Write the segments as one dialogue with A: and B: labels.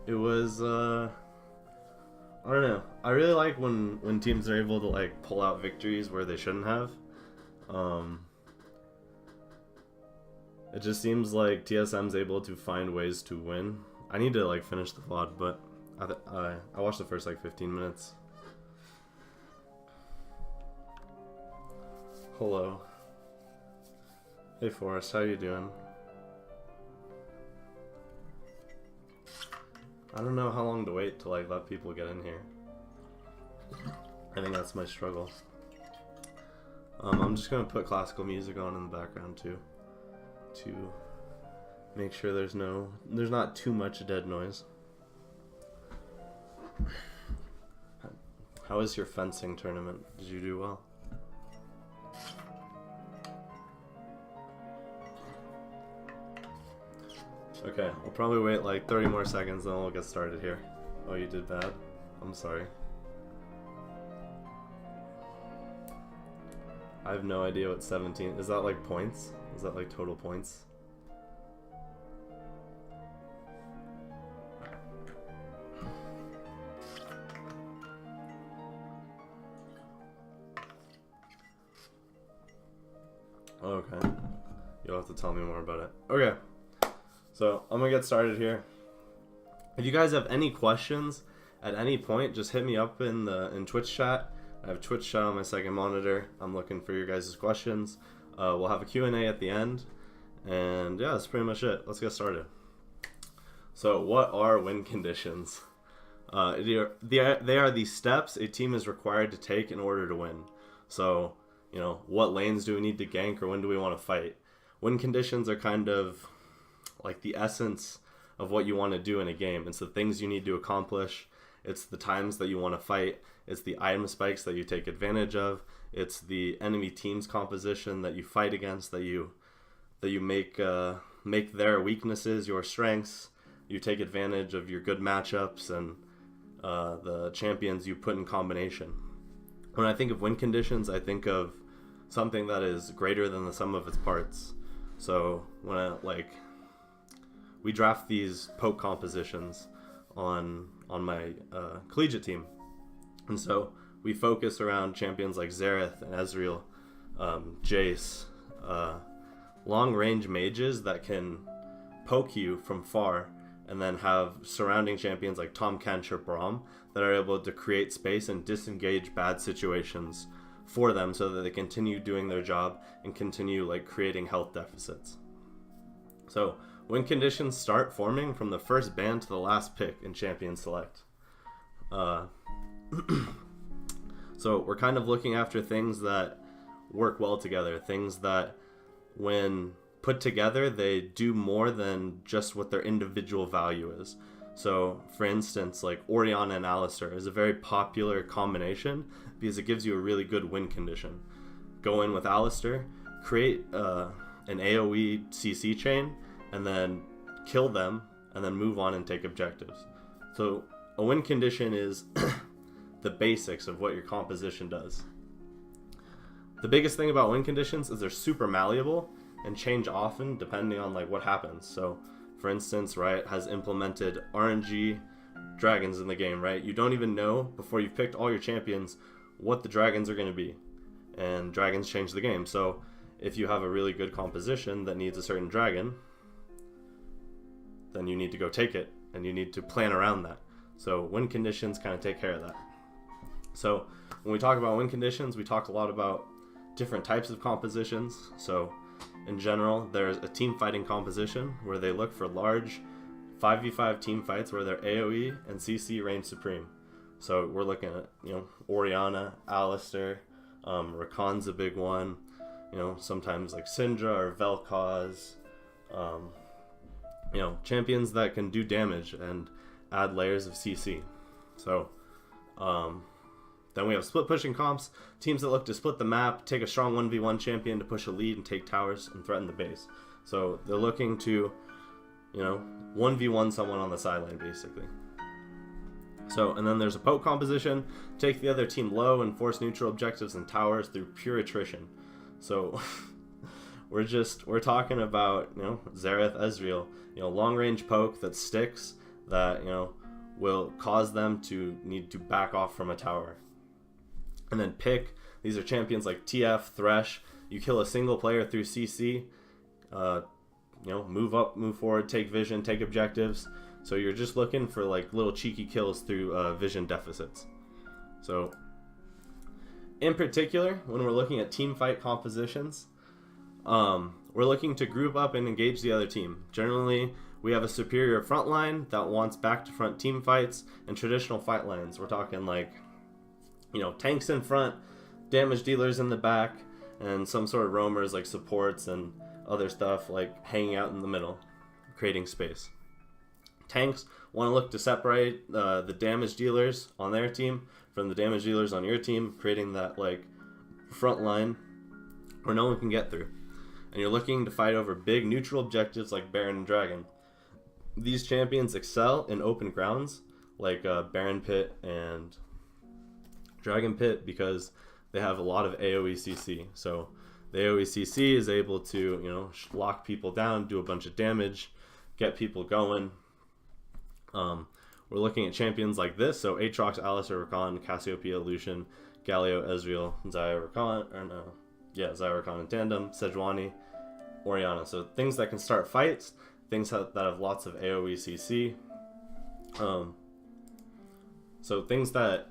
A: It was I don't know. I really like when teams are able to like pull out victories where they shouldn't have. Um, it just seems like TSM's able to find ways to win. I need to like finish the VOD, but I watched the first like 15 minutes. Hello. Hey Forrest, how you doing? I don't know how long to wait to like let people get in here. I think that's my struggle. I'm just gonna put classical music on in the background too, to make sure there's not too much dead noise. How was your fencing tournament? Did you do well? Okay, we'll probably wait like 30 more seconds, then we'll get started here. Oh, you did bad? I'm sorry. I have no idea what 17... Is that like points? Is that like total points? Okay. You'll have to tell me more about it. Okay. So, I'm gonna get started here. If you guys have any questions at any point, just hit me up in Twitch chat. I have Twitch chat on my second monitor. I'm looking for your guys' questions. We'll have a Q&A at the end. And yeah, that's pretty much it. Let's get started. So, what are win conditions? They are the steps a team is required to take in order to win. So, you know, what lanes do we need to gank or when do we want to fight? Win conditions are kind of like the essence of what you want to do in a game. It's the things you need to accomplish. It's the times that you want to fight. It's the item spikes that you take advantage of. It's the enemy team's composition that you fight against, that you make their weaknesses your strengths. You take advantage of your good matchups and the champions you put in combination. When I think of win conditions, I think of something that is greater than the sum of its parts. So when we draft these poke compositions on my collegiate team, and so we focus around champions like Xerath and Ezreal, Jace, long range mages that can poke you from far, and then have surrounding champions like Tom Kench or Braum that are able to create space and disengage bad situations for them so that they continue doing their job and continue like creating health deficits. So win conditions start forming from the first ban to the last pick in Champion Select. So we're kind of looking after things that work well together, things that when put together, they do more than just what their individual value is. So for instance, like Orianna and Alistar is a very popular combination because it gives you a really good win condition. Go in with Alistar, create an AoE CC chain, and then kill them, and then move on and take objectives. So a win condition is the basics of what your composition does. The biggest thing about win conditions is they're super malleable and change often depending on like what happens. So for instance, Riot has implemented RNG dragons in the game, right? You don't even know before you've picked all your champions what the dragons are going to be, and dragons change the game. So if you have a really good composition that needs a certain dragon, then you need to go take it, and you need to plan around that. So win conditions kind of take care of that. So when we talk about win conditions, we talk a lot about different types of compositions. So in general, there's a team fighting composition where they look for large 5v5 team fights where their AoE and CC reign supreme. So we're looking at, you know, Orianna, Alistar, Rakan's a big one, you know, sometimes like Syndra or Vel'Koz, you know, champions that can do damage and add layers of CC. So then we have split pushing comps, teams that look to split the map, take a strong 1v1 champion to push a lead and take towers and threaten the base. So they're looking to, you know, 1v1 someone on the sideline basically. So, and then there's a poke composition, take the other team low and force neutral objectives and towers through pure attrition. So we're talking about, you know, Xerath, Ezreal, you know, long range poke that sticks, that, will cause them to need to back off from a tower. And then pick, these are champions like TF, Thresh. You kill a single player through CC, move up, move forward, take vision, take objectives. So you're just looking for like little cheeky kills through vision deficits. So in particular, when we're looking at team fight compositions, we're looking to group up and engage the other team. Generally, we have a superior front line that wants back to front team fights and traditional fight lines. We're talking like, tanks in front, damage dealers in the back, and some sort of roamers like supports and other stuff like hanging out in the middle, creating space. Tanks want to look to separate the damage dealers on their team from the damage dealers on your team, creating that like front line where no one can get through. And you're looking to fight over big neutral objectives like Baron and Dragon. These champions excel in open grounds like Baron Pit and Dragon Pit because they have a lot of AoE CC. So the AoE CC is able to, lock people down, do a bunch of damage, get people going. We're looking at champions like this. So Aatrox, Alistar, Rakan, Cassiopeia, Lucian, Galio, Ezreal, Xayah, Rakan in tandem, Sejuani, Orianna. So things that can start fights, things that have lots of AoE CC. So things that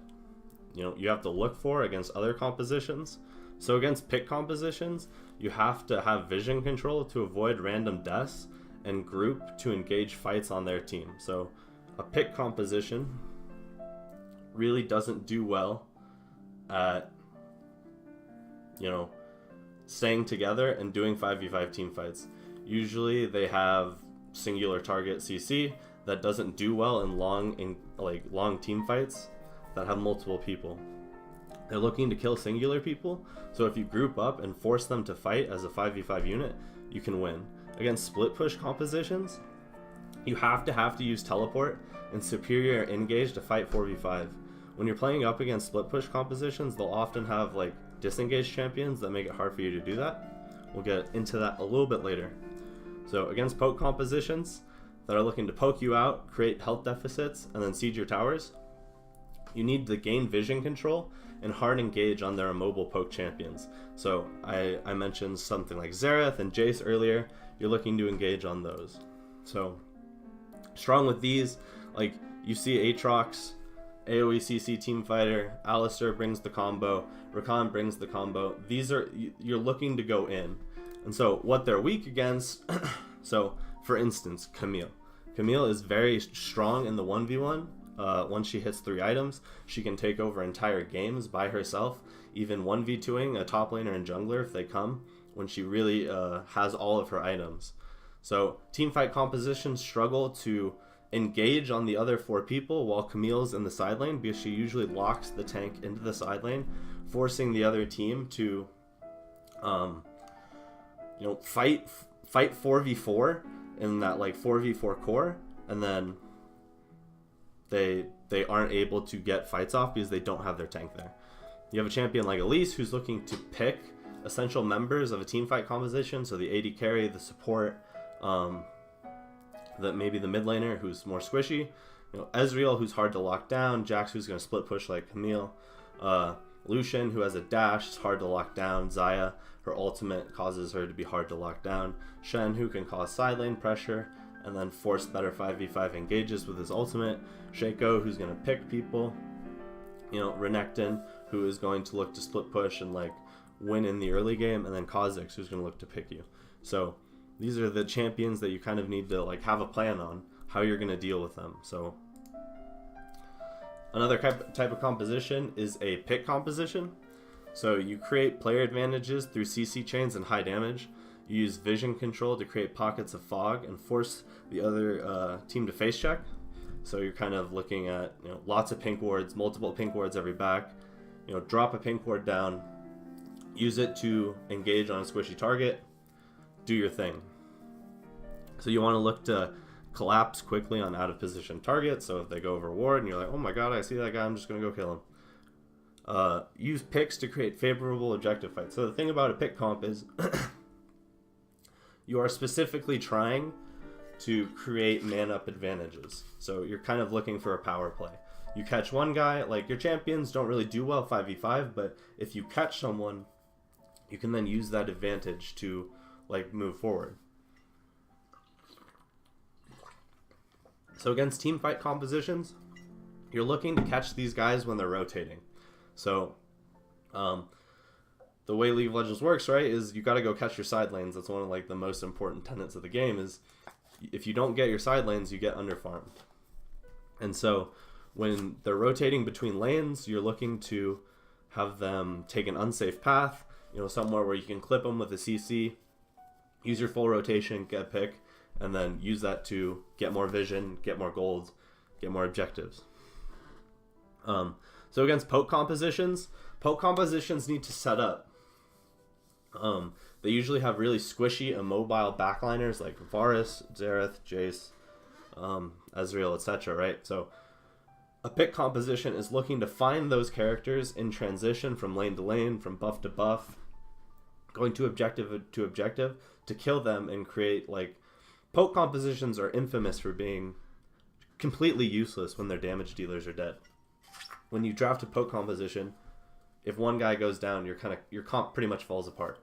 A: you have to look for against other compositions. So against pick compositions, you have to have vision control to avoid random deaths and group to engage fights on their team. So a pick composition really doesn't do well at staying together and doing 5v5 team fights. Usually they have singular target CC that doesn't do well in long team fights that have multiple people. They're looking to kill singular people, so if you group up and force them to fight as a 5v5 unit, you can win. Against split push compositions, you have to use teleport and superior engage to fight 4v5. When you're playing up against split push compositions, they'll often have like disengaged champions that make it hard for you to do that. We'll get into that a little bit later. So against poke compositions that are looking to poke you out, create health deficits, and then siege your towers, you need to gain vision control and hard engage on their immobile poke champions. So I mentioned something like Xerath and Jace earlier. You're looking to engage on those. So strong with these, like you see Aatrox, AoE CC team fighter, Alistar brings the combo, Rakan brings the combo. These are, you're looking to go in. And so what they're weak against, so for instance, Camille. Camille is very strong in the 1v1. Once she hits 3 items, she can take over entire games by herself, even 1v2ing a top laner and jungler if they come, when she really has all of her items. So teamfight compositions struggle to engage on the other 4 people while Camille's in the side lane because she usually locks the tank into the side lane, forcing the other team to fight 4v4 in that like 4v4 core, and then they aren't able to get fights off because they don't have their tank there. You have a champion like Elise who's looking to pick essential members of a team fight composition, so the AD carry, the support, maybe the mid laner who's more squishy, Ezreal who's hard to lock down, Jax who's going to split push like Camille, Lucian who has a dash, is hard to lock down, Xayah, her ultimate causes her to be hard to lock down, Shen who can cause side lane pressure and then force better 5v5 engages with his ultimate, Shaco who's going to pick people, Renekton who is going to look to split push and like win in the early game, and then Kha'Zix who's going to look to pick you. So these are the champions that you kind of need to like have a plan on how you're going to deal with them. So another type of composition is a pick composition. So you create player advantages through CC chains and high damage. You use vision control to create pockets of fog and force the other team to face check. So you're kind of looking at lots of pink wards, multiple pink wards every back. Drop a pink ward down, use it to engage on a squishy target, do your thing. So you want to look to collapse quickly on out of position targets. So if they go over ward and you're like, oh my god, I see that guy, I'm just going to go kill him. Use picks to create favorable objective fights. So the thing about a pick comp is you are specifically trying to create man-up advantages. So you're kind of looking for a power play. You catch one guy, like your champions don't really do well 5v5, but if you catch someone, you can then use that advantage to like move forward. So against team fight compositions, you're looking to catch these guys when they're rotating. So the way League of Legends works, right, is you got to go catch your side lanes. That's one of like the most important tenets of the game, is if you don't get your side lanes, you get underfarmed. And so when they're rotating between lanes, you're looking to have them take an unsafe path, somewhere where you can clip them with a CC, use your full rotation, get a pick, and then use that to get more vision, get more gold, get more objectives. So against poke compositions need to set up. They usually have really squishy, immobile backliners like Varus, Xerath, Jace, Ezreal, etc., right? So a pick composition is looking to find those characters in transition from lane to lane, from buff to buff, going to objective to kill them and create like... Poke compositions are infamous for being completely useless when their damage dealers are dead. When you draft a poke composition, if one guy goes down, your comp pretty much falls apart.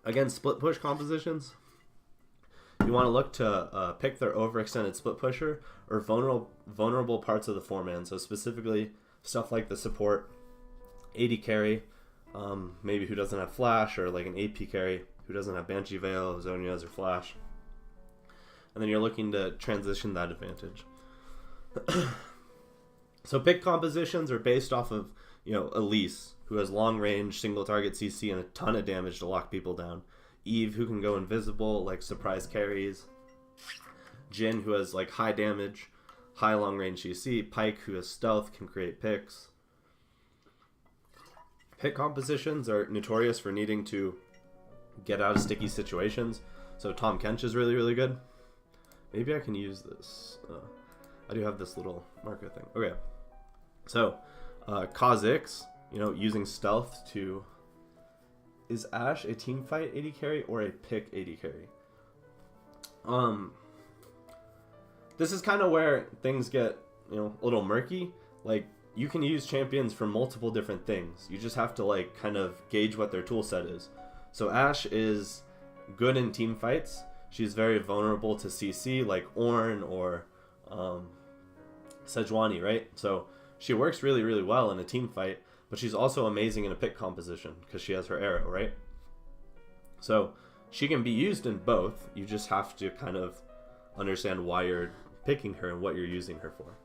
A: Against split push compositions, you want to look to pick their overextended split pusher or vulnerable parts of the 4-man. So specifically stuff like the support, AD carry, maybe who doesn't have flash, or like an AP carry who doesn't have Banshee Veil, Zonias, or flash. And then you're looking to transition that advantage. So pick compositions are based off of, Elise, who has long range, single target CC, and a ton of damage to lock people down. Eve, who can go invisible, like surprise carries. Jhin, who has like high damage, high long range CC. Pyke, who has stealth, can create picks. Pick compositions are notorious for needing to get out of sticky situations. So Tahm Kench is really, really good. Maybe I can use this. I do have this little marker thing. Okay. So, Kha'Zix, using stealth to... Is Ashe a team fight AD carry or a pick AD carry? This is kind of where things get, a little murky. Like, you can use champions for multiple different things. You just have to, like, kind of gauge what their tool set is. So Ashe is good in team fights. She's very vulnerable to CC, like Ornn or Sejuani, right? So she works really, really well in a team fight, but she's also amazing in a pick composition because she has her arrow, right? So she can be used in both. You just have to kind of understand why you're picking her and what you're using her for.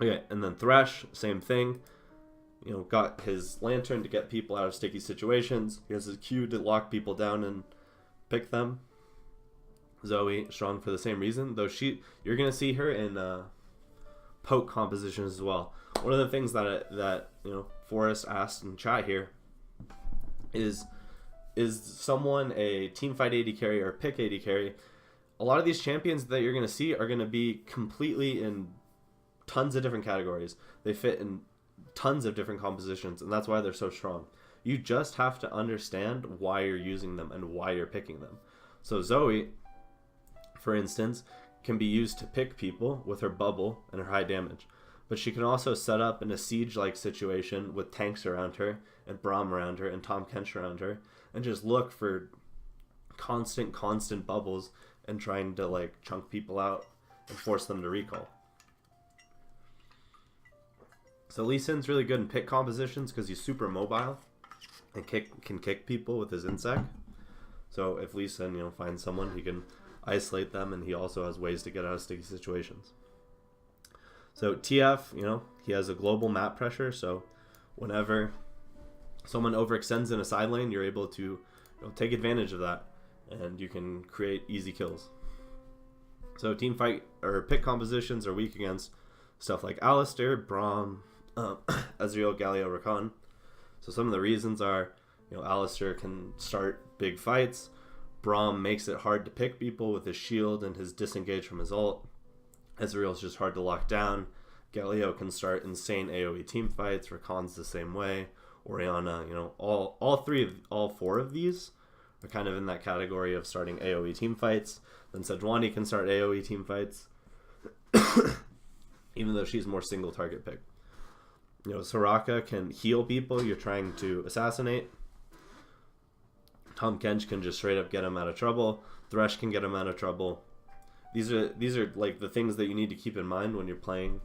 A: Okay, and then Thresh, same thing. Got his lantern to get people out of sticky situations. He has his Q to lock people down and pick them. Zoe, strong for the same reason, though you're gonna see her in poke compositions as well. One of the things that Forrest asked in chat here is someone a teamfight AD carry or a pick AD carry? A lot of these champions that you're gonna see are gonna be completely in tons of different categories. They fit in tons of different compositions, and that's why they're so strong. You just have to understand why you're using them and why you're picking them. So Zoe, for instance, can be used to pick people with her bubble and her high damage, but she can also set up in a siege-like situation with tanks around her and Braum around her and Tahm Kench around her, and just look for constant bubbles and trying to like chunk people out and force them to recall. So Lee Sin's really good in pick compositions because he's super mobile and can kick people with his insect. So if Lee Sin, finds someone, he can isolate them, and he also has ways to get out of sticky situations. So TF, he has a global map pressure, so whenever someone overextends in a side lane, you're able to take advantage of that, and you can create easy kills. So team fight or pick compositions are weak against stuff like Alistar, Braum, Ezreal, Galio, Rakan. So some of the reasons are, Alistar can start big fights. Braum makes it hard to pick people with his shield and his disengage from his ult. Ezreal's just hard to lock down. Galio can start insane AoE team fights. Rakan's the same way. Orianna, all four of these are kind of in that category of starting AoE team fights. Then Sejuani can start AoE team fights, even though she's more single target pick. You know, Soraka can heal people you're trying to assassinate. Tahm Kench can just straight up get him out of trouble. Thresh can get him out of trouble. These are like the things that you need to keep in mind when you're playing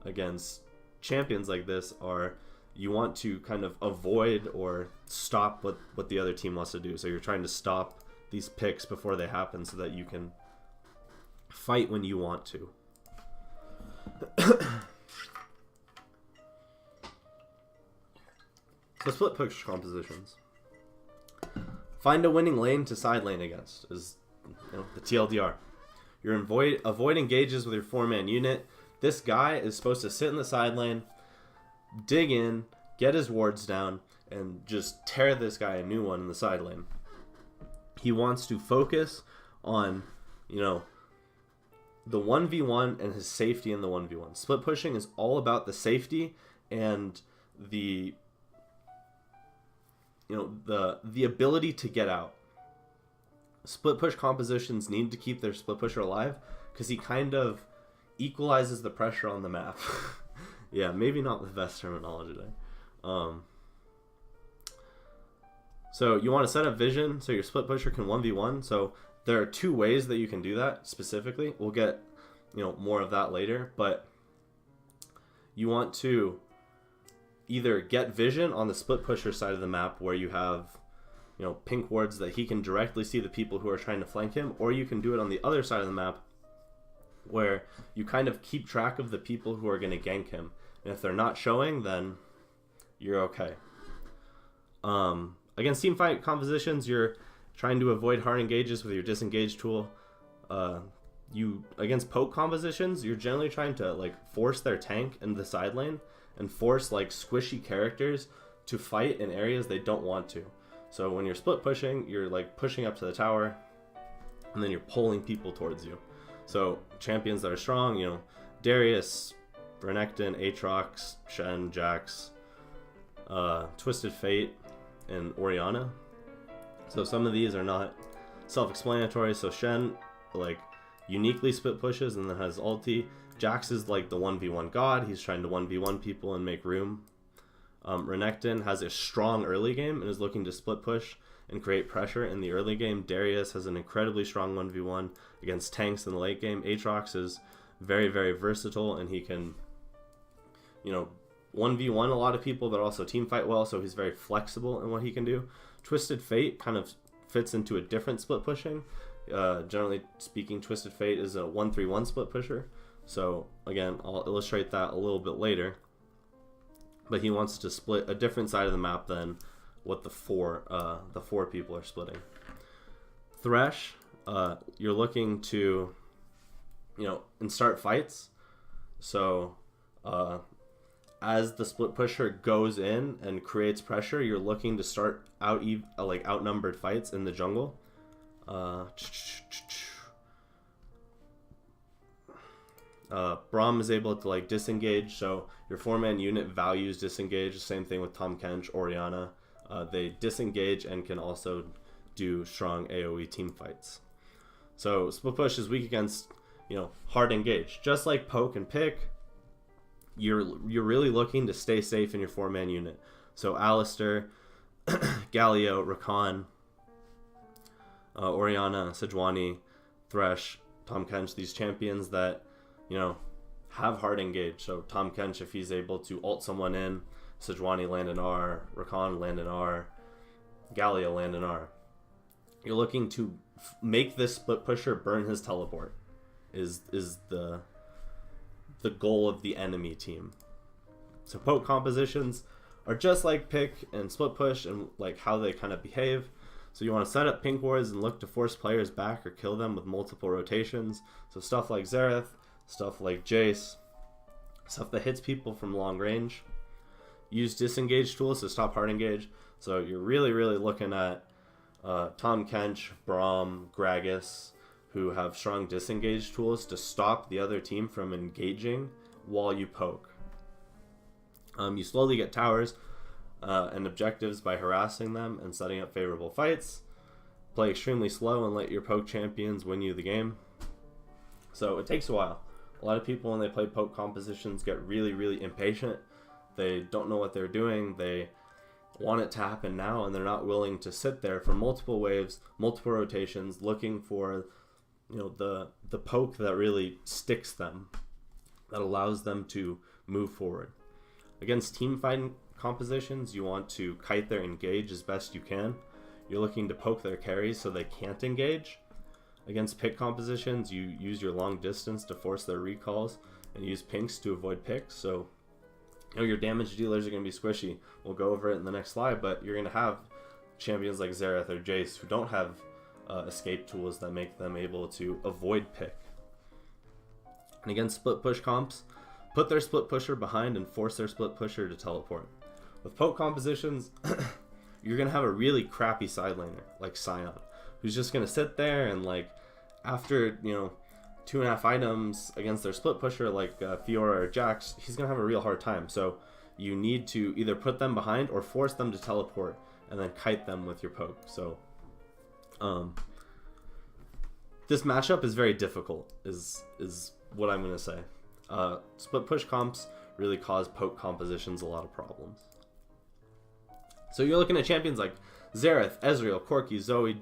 A: against champions like this. Are you want to kind of avoid or stop what the other team wants to do. So you're trying to stop these picks before they happen so that you can fight when you want to. So split push compositions. Find a winning lane to side lane against is, you know, the TLDR. You're avoid engages with your 4-man unit. This guy is supposed to sit in the side lane, dig in, get his wards down, and just tear this guy a new one in the side lane. He wants to focus on, you know, the 1v1 and his safety in the 1v1. Split pushing is all about the safety and the, you know, the ability to get out. Split push compositions need to keep their split pusher alive because he kind of equalizes the pressure on the map. Yeah, maybe not the best terminology there. So you want to set up vision so your split pusher can 1v1. So there are two ways that you can do that specifically. We'll get, you know, more of that later, but you want to either get vision on the split pusher side of the map where you have, you know, pink wards that he can directly see the people who are trying to flank him, or you can do it on the other side of the map where you kind of keep track of the people who are going to gank him. And if they're not showing, then you're okay. Against teamfight compositions, you're trying to avoid hard engages with your disengage tool. Against poke compositions, you're generally trying to like force their tank into the side lane and force like squishy characters to fight in areas they don't want to. So when you're split pushing, you're like pushing up to the tower and then you're pulling people towards you. So champions that are strong, you know, Darius, Renekton, Aatrox, Shen, Jax, Twisted Fate, and Orianna. So some of these are not self-explanatory. So Shen like uniquely split pushes and then has ulti. Jax is like the 1v1 god. He's trying to 1v1 people and make room. Renekton has a strong early game and is looking to split push and create pressure in the early game. Darius has an incredibly strong 1v1 against tanks in the late game. Aatrox is very, very versatile and he can, you know, 1v1 a lot of people, but also team fight well, so he's very flexible in what he can do. Twisted Fate kind of fits into a different split pushing. Generally speaking, Twisted Fate is a 1-3-1 split pusher. So again, I'll illustrate that a little bit later. But he wants to split a different side of the map than what the four people are splitting. Thresh, you're looking to, you know, and start fights. So as the split pusher goes in and creates pressure, you're looking to start outnumbered fights in the jungle. Braum is able to like disengage, so your 4-man unit values disengage. The same thing with Tahm Kench, Orianna. They disengage and can also do strong AoE team fights. So split push is weak against, you know, hard engage. Just like poke and pick, you're really looking to stay safe in your 4-man unit. So Alistair, Galio, Rakan, Orianna, Sejuani, Thresh, Tahm Kench, these champions that, you know, have hard engage. So Tahm Kench, if he's able to ult someone in, Sejuani land an R, Rakan land an R, Galio land an R. You're looking to make this split pusher burn his teleport is the goal of the enemy team. So poke compositions are just like pick and split push and like how they kind of behave. So you want to set up pink wards and look to force players back or kill them with multiple rotations. So stuff like Xerath, stuff like Jace, stuff that hits people from long range. Use disengage tools to stop hard engage. So you're really looking at Tahm Kench, Braum, Gragas, who have strong disengage tools to stop the other team from engaging while you poke. You slowly get towers and objectives by harassing them and setting up favorable fights. play extremely slow and let your poke champions win you the game. So it takes a while. A lot of people, when they play poke compositions, get really, really impatient. They don't know what they're doing. They want it to happen now, and they're not willing to sit there for multiple waves, multiple rotations, looking for, the poke that really sticks them, that allows them to move forward. Against team fighting compositions, you want to kite their engage as best you can. You're looking to poke their carries so they can't engage. Against pick compositions, you use your long distance to force their recalls and use pinks to avoid picks. So your damage dealers are going to be squishy. We'll go over it in the next slide, but you're going to have champions like Xerath or Jace who don't have escape tools that make them able to avoid pick. And against split push comps, put their split pusher behind and force their split pusher to teleport. With poke compositions, you're going to have a really crappy side laner like Sion, who's just going to sit there and after 2.5 items against their split pusher like Fiora or Jax, he's going to have a real hard time. So you need to either put them behind or force them to teleport and then kite them with your poke. So this matchup is very difficult is what I'm going to say. Split push comps really cause poke compositions a lot of problems. So you're looking at champions like Xerath, Ezreal, Corki, Zoe,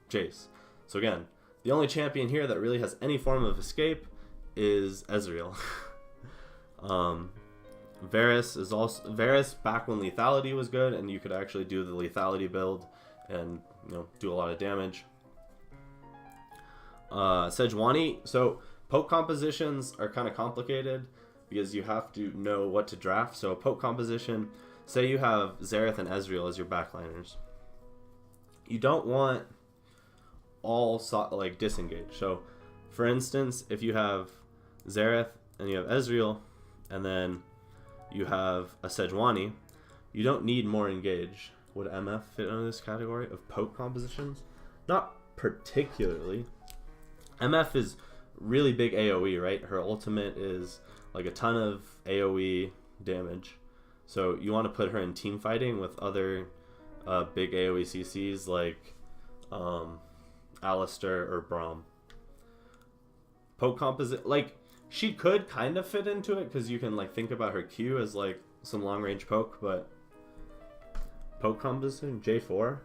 A: Jace. So again, the only champion here that really has any form of escape is Ezreal. Varus back when lethality was good and you could actually do the lethality build and do a lot of damage. Sejuani, so poke compositions are kind of complicated because you have to know what to draft. So a poke composition, say you have Xerath and Ezreal as your backliners. You don't want all disengage. So for instance, if you have Xerath and you have Ezreal and then you have a Sejuani, you don't need more engage. Would MF fit under this category of poke compositions? Not particularly. MF is really big AoE, right? Her ultimate is like a ton of AoE damage. So you want to put her in team fighting with other big AoE CCs like Alistar or Braum. Poke composite, she could kind of fit into it because you can think about her Q as some long range poke, but poke composition J4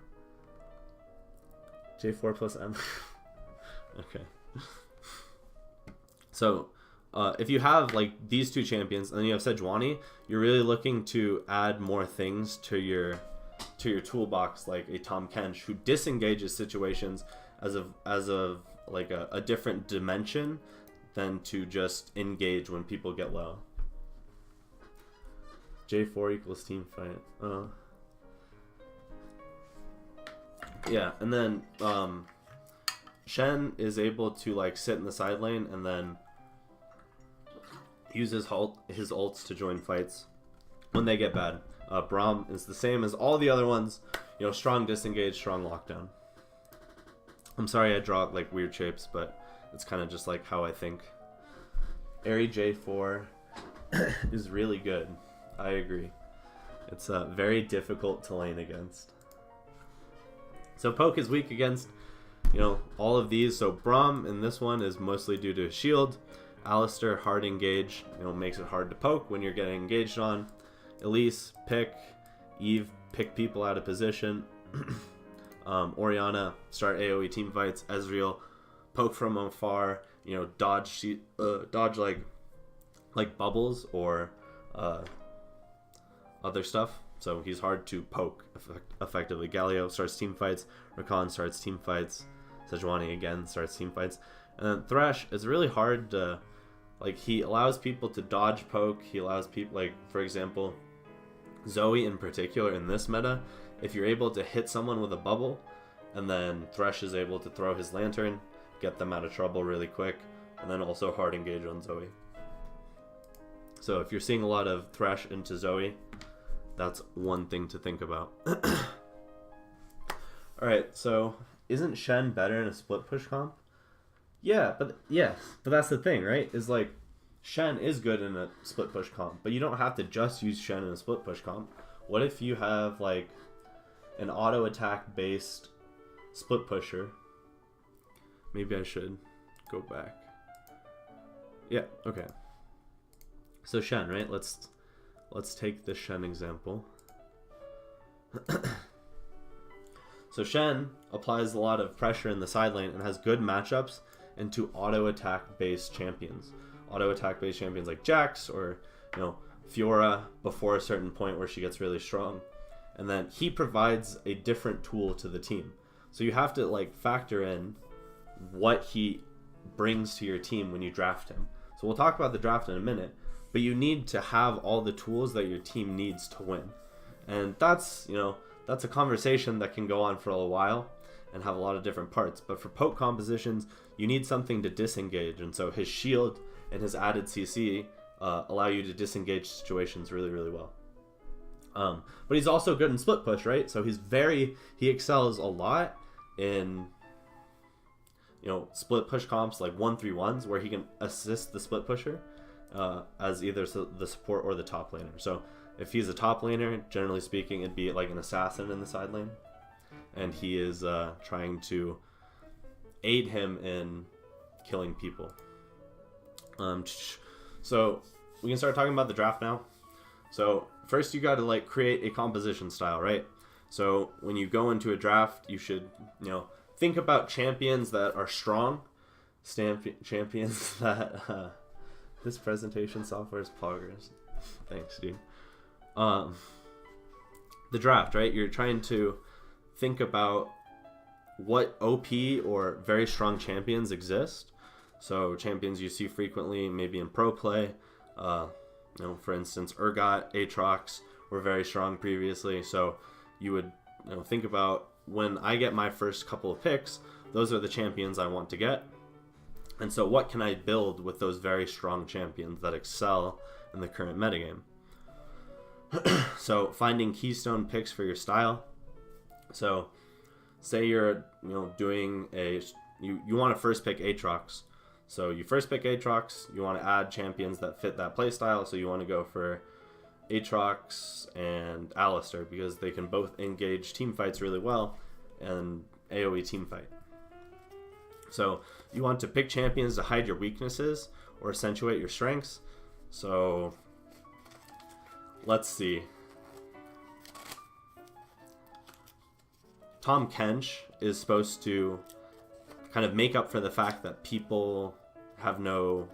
A: plus M. Okay. So if you have these two champions and then you have Sejuani, you're really looking to add more things to your toolbox, like a Tahm Kench who disengages situations as a different dimension than to just engage when people get low. J4 equals team fight. Yeah, and then Shen is able to sit in the side lane and then use his ults to join fights when they get bad. Braum is the same as all the other ones. Strong disengage, strong lockdown. I'm sorry I draw weird shapes, but it's kind of just how I think. Airy J4 is really good. I agree. It's very difficult to lane against. So poke is weak against all of these. So Braum in this one is mostly due to his shield. Alistar, hard engage, makes it hard to poke when you're getting engaged on. Elise, pick. Eve, pick people out of position. Orianna, start AoE team fights. Ezreal, poke from afar. Dodge like bubbles or other stuff. So he's hard to poke effectively. Galio starts team fights. Rakan starts team fights. Sejuani again starts team fights. And then Thresh is really hard to, he allows people to dodge poke. He allows people, for example, Zoe in particular in this meta, if you're able to hit someone with a bubble and then Thresh is able to throw his lantern, get them out of trouble really quick, and then also hard engage on Zoe. So if you're seeing a lot of Thresh into Zoe, that's one thing to think about. Alright, so isn't Shen better in a split push comp? Yeah, but that's the thing, right? Is Shen is good in a split push comp, but you don't have to just use Shen in a split push comp. What if you have an auto attack based split pusher. Maybe I should go back. Yeah, okay. So Shen, right? Let's take the Shen example. So Shen applies a lot of pressure in the side lane and has good matchups into auto attack based champions. Auto attack based champions like Jax or Fiora before a certain point where she gets really strong. And then he provides a different tool to the team. So you have to factor in what he brings to your team when you draft him. So we'll talk about the draft in a minute, but you need to have all the tools that your team needs to win. And that's a conversation that can go on for a while and have a lot of different parts. But for poke compositions, you need something to disengage. And so his shield and his added CC allow you to disengage situations really, really well. But he's also good in split push, right? So he excels a lot in split push comps like 1-3-1s where he can assist the split pusher as either the support or the top laner. So if he's a top laner, generally speaking, it'd be like an assassin in the side lane, and he is trying to aid him in killing people. So we can start talking about the draft now. So first you got to create a composition style, right? So when you go into a draft, you should think about champions that are strong, champions that this presentation software is poggers. Thanks, dude. The draft, right? You're trying to think about what OP or very strong champions exist. So champions you see frequently, maybe in pro play. For instance, Urgot, Aatrox were very strong previously. So you would think about, when I get my first couple of picks, those are the champions I want to get. And so what can I build with those very strong champions that excel in the current metagame? So finding keystone picks for your style. So say you're doing you want to first pick Aatrox. So you first pick Aatrox, you want to add champions that fit that playstyle. So you want to go for Aatrox and Alistar because they can both engage team fights really well and AoE team fight. So you want to pick champions to hide your weaknesses or accentuate your strengths. So let's see. Tahm Kench is supposed to kind of make up for the fact that people have no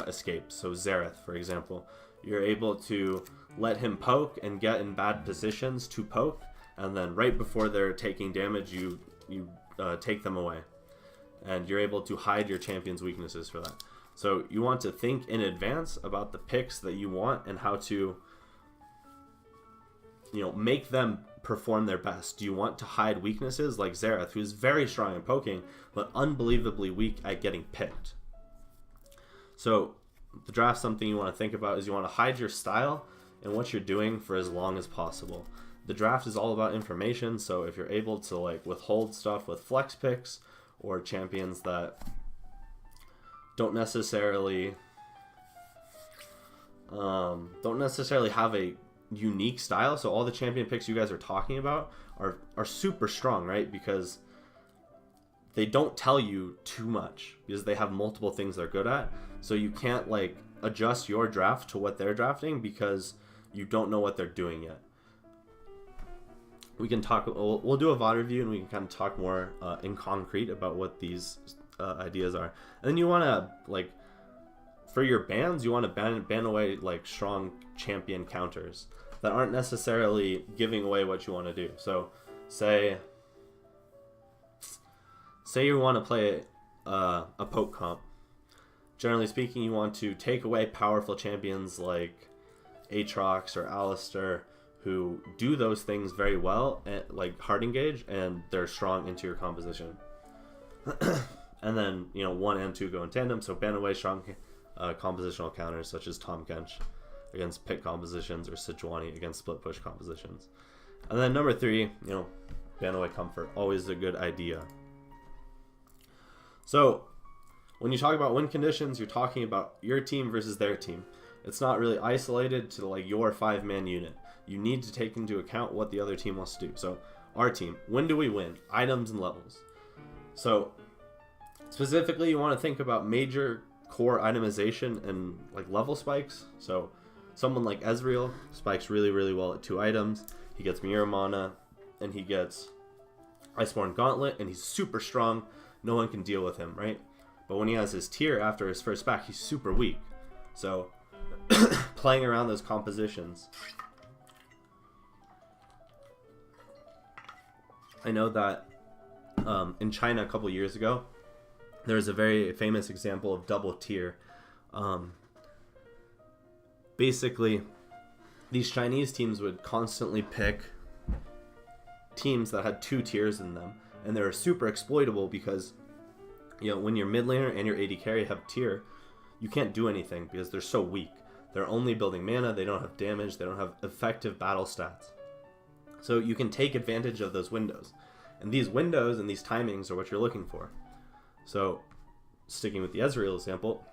A: escapes. So Xerath, for example, you're able to let him poke and get in bad positions to poke, and then right before they're taking damage, you take them away, and you're able to hide your champion's weaknesses for that. So you want to think in advance about the picks that you want and how to make them perform their best. Do you want to hide weaknesses like Xerath, who's very strong in poking but unbelievably weak at getting picked? So the draft, something you want to think about is you want to hide your style and what you're doing for as long as possible. The draft is all about information, so if you're able to withhold stuff with flex picks or champions that don't necessarily have a unique style. So all the champion picks you guys are talking about are super strong, right? Because they don't tell you too much because they have multiple things they're good at. So you can't adjust your draft to what they're drafting because you don't know what they're doing yet. We can talk. We'll do a VOD review and we can kind of talk more in concrete about what these ideas are. And then you want to for your bans, you want to ban away strong champion counters that aren't necessarily giving away what you want to do. So say you want to play a poke comp. Generally speaking, you want to take away powerful champions like Aatrox or Alistar who do those things very well, like hard engage, and they're strong into your composition. And then 1 and 2 go in tandem. So ban away strong compositional counters such as Tahm Kench against pick compositions or Sejuani against split push compositions. And then number 3, ban away comfort. Always a good idea. So when you talk about win conditions, you're talking about your team versus their team. It's not really isolated to your 5-man unit. You need to take into account what the other team wants to do. So our team, when do we win? Items and levels. So specifically, you want to think about major core itemization and like level spikes. So someone like Ezreal spikes really, really well at 2 items. He gets Mirror Mana, and he gets Iceborne Gauntlet, and he's super strong. No one can deal with him, right? But when he has his tier after his first back, he's super weak. So playing around those compositions. I know that in China a couple years ago, there was a very famous example of double tier. Basically, these Chinese teams would constantly pick teams that had 2 tiers in them, and they were super exploitable because, you know, when your mid laner and your AD carry have tier, you can't do anything because they're so weak. They're only building mana, they don't have damage, they don't have effective battle stats. So you can take advantage of those windows. And these windows and these timings are what you're looking for. So, sticking with the Ezreal example,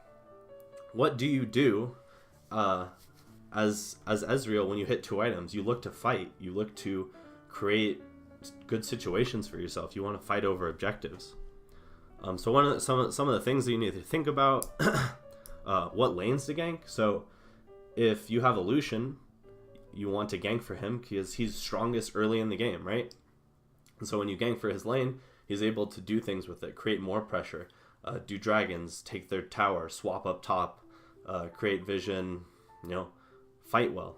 A: what do you do as Ezreal when you hit 2 items? You look to fight. You look to create good situations for yourself. You want to fight over objectives. So some of the things that you need to think about, what lanes to gank. So if you have a Lucian, you want to gank for him because he's strongest early in the game, right? And so when you gank for his lane, he's able to do things with it, create more pressure, do dragons, take their tower, swap up top, create vision, fight well.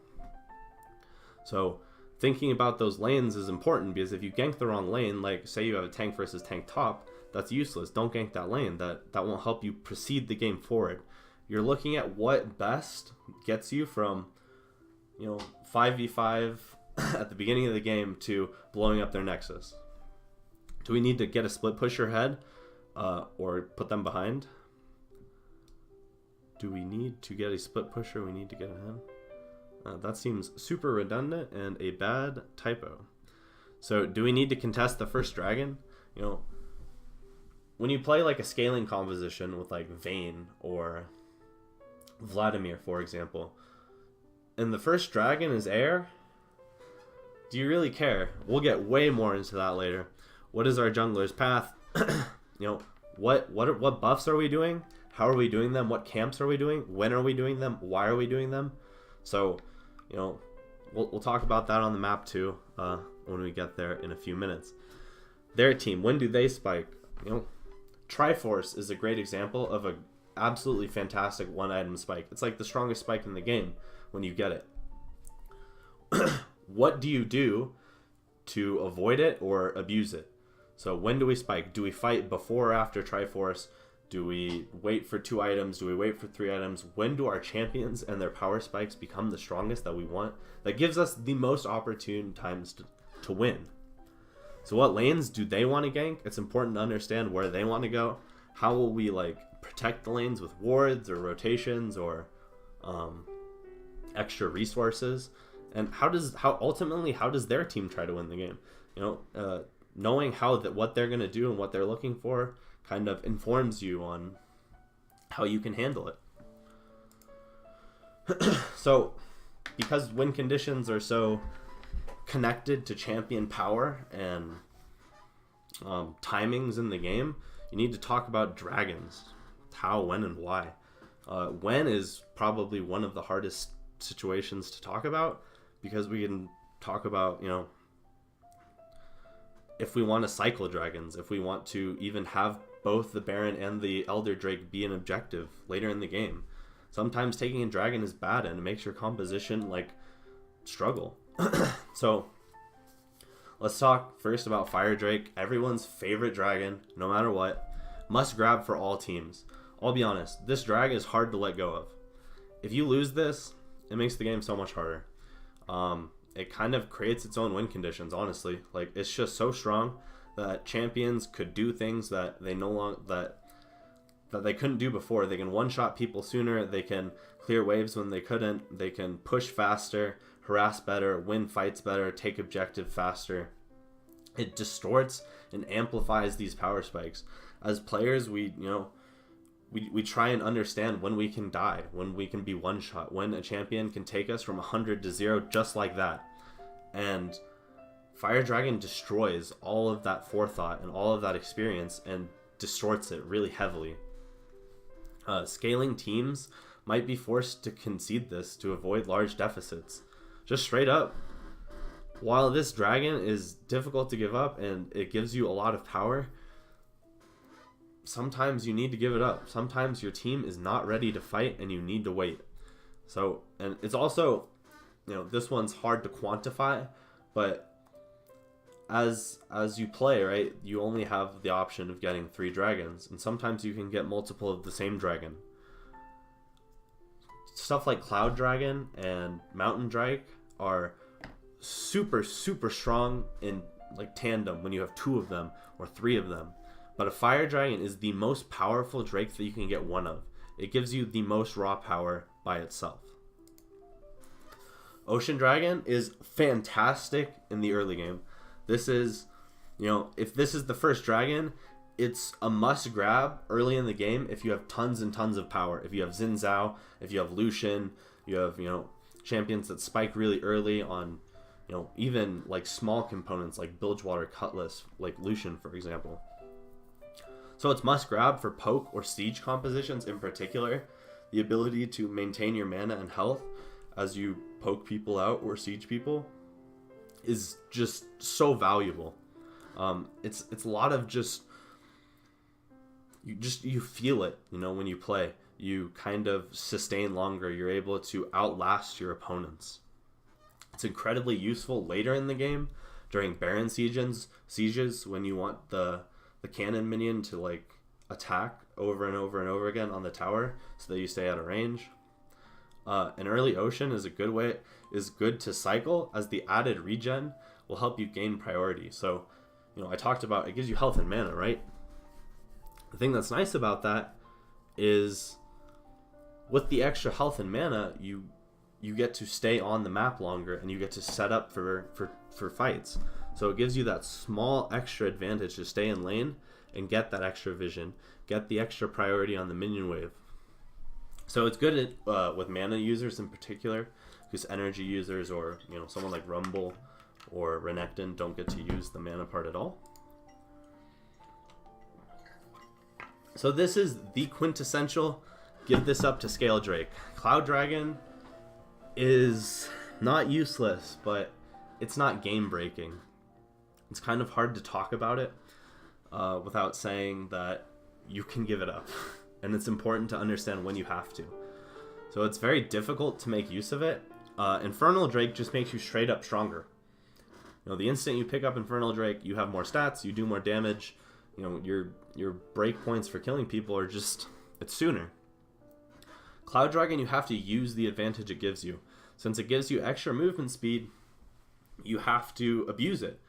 A: So thinking about those lanes is important because if you gank the wrong lane, like say you have a tank versus tank top, that's useless. Don't gank that lane. That won't help you proceed the game forward. You're looking at what best gets you from 5v5 at the beginning of the game to blowing up their nexus. Do we need to get a split pusher head or put them behind? Do we need to get a split pusher? We need to get ahead. That seems super redundant and a bad typo. So do we need to contest the first dragon? When you play like a scaling composition with like Vayne or Vladimir, for example, and the first dragon is air, do you really care? We'll get way more into that later. What is our jungler's path? What buffs are we doing? How are we doing them? What camps are we doing? When are we doing them? Why are we doing them? So, we'll talk about that on the map too when we get there in a few minutes. Their team, when do they spike? Triforce is a great example of a absolutely fantastic 1-item spike. It's like the strongest spike in the game when you get it. What do you do to avoid it or abuse it? So when do we spike? Do we fight before or after Triforce? Do we wait for 2 items? Do we wait for 3 items? When do our champions and their power spikes become the strongest that we want? That gives us the most opportune times to win. So what lanes do they want to gank? It's important to understand where they want to go. How will we protect the lanes with wards or rotations or extra resources? And how does their team try to win the game? Knowing what they're going to do and what they're looking for kind of informs you on how you can handle it. So because win conditions are so connected to champion power and timings in the game, you need to talk about dragons. How, when, and why. When is probably one of the hardest situations to talk about because we can talk about, if we want to cycle dragons, if we want to even have both the Baron and the Elder Drake be an objective later in the game. Sometimes taking a dragon is bad and it makes your composition struggle. So let's talk first about Fire Drake, everyone's favorite dragon, no matter what. Must grab for all teams. I'll be honest, this drag is hard to let go of. If you lose this, it makes the game so much harder. It kind of creates its own win conditions, honestly. It's just so strong that champions could do things that they that they couldn't do before. They can one-shot people sooner, they can clear waves when they couldn't, they can push faster, harass better, win fights better, take objective faster. It distorts and amplifies these power spikes. As players, we try and understand when we can die, when we can be one-shot, when a champion can take us from 100 to 0 just like that. And Fire Dragon destroys all of that forethought and all of that experience and distorts it really heavily. Scaling teams might be forced to concede this to avoid large deficits. Just straight up, while this dragon is difficult to give up and it gives you a lot of power, sometimes you need to give it up. Sometimes your team is not ready to fight and you need to wait. So, and it's also, this one's hard to quantify, but as you play, right, you only have the option of getting 3 dragons, and sometimes you can get multiple of the same dragon. Stuff like Cloud Dragon and Mountain Drake are super strong in like tandem when you have 2 of them or 3 of them. But a Fire Dragon is the most powerful drake that you can get 1 of. It gives you the most raw power by itself. Ocean Dragon is fantastic in the early game. This is, if this is the first dragon, it's a must grab early in the game if you have tons and tons of power. If you have Xin Zhao, if you have Lucian, you have, champions that spike really early on, even like small components like Bilgewater Cutlass, like Lucian, for example. So it's must grab for poke or siege compositions in particular. The ability to maintain your mana and health as you poke people out or siege people is just so valuable. It's a lot of you feel it, when you play. You kind of sustain longer. You're able to outlast your opponents. It's incredibly useful later in the game during Baron sieges when you want the cannon minion to like attack over and over and over again on the tower so that you stay out of range. An early ocean is good to cycle, as the added regen will help you gain priority. So, I talked about it gives you health and mana, right? The thing that's nice about that is with the extra health and mana, you get to stay on the map longer and you get to set up for fights. So it gives you that small extra advantage to stay in lane and get that extra vision, get the extra priority on the minion wave. So it's good with mana users in particular, because energy users or someone like Rumble or Renekton don't get to use the mana part at all. So this is the quintessential give this up to scale Drake. Cloud Dragon is not useless, but it's not game breaking. It's kind of hard to talk about it without saying that you can give it up. And it's important to understand when you have to. So it's very difficult to make use of it. Infernal Drake just makes you straight up stronger. The instant you pick up Infernal Drake, you have more stats, you do more damage. Your break points for killing people are it's sooner. Cloud Dragon, you have to use the advantage it gives you. Since it gives you extra movement speed, you have to abuse it.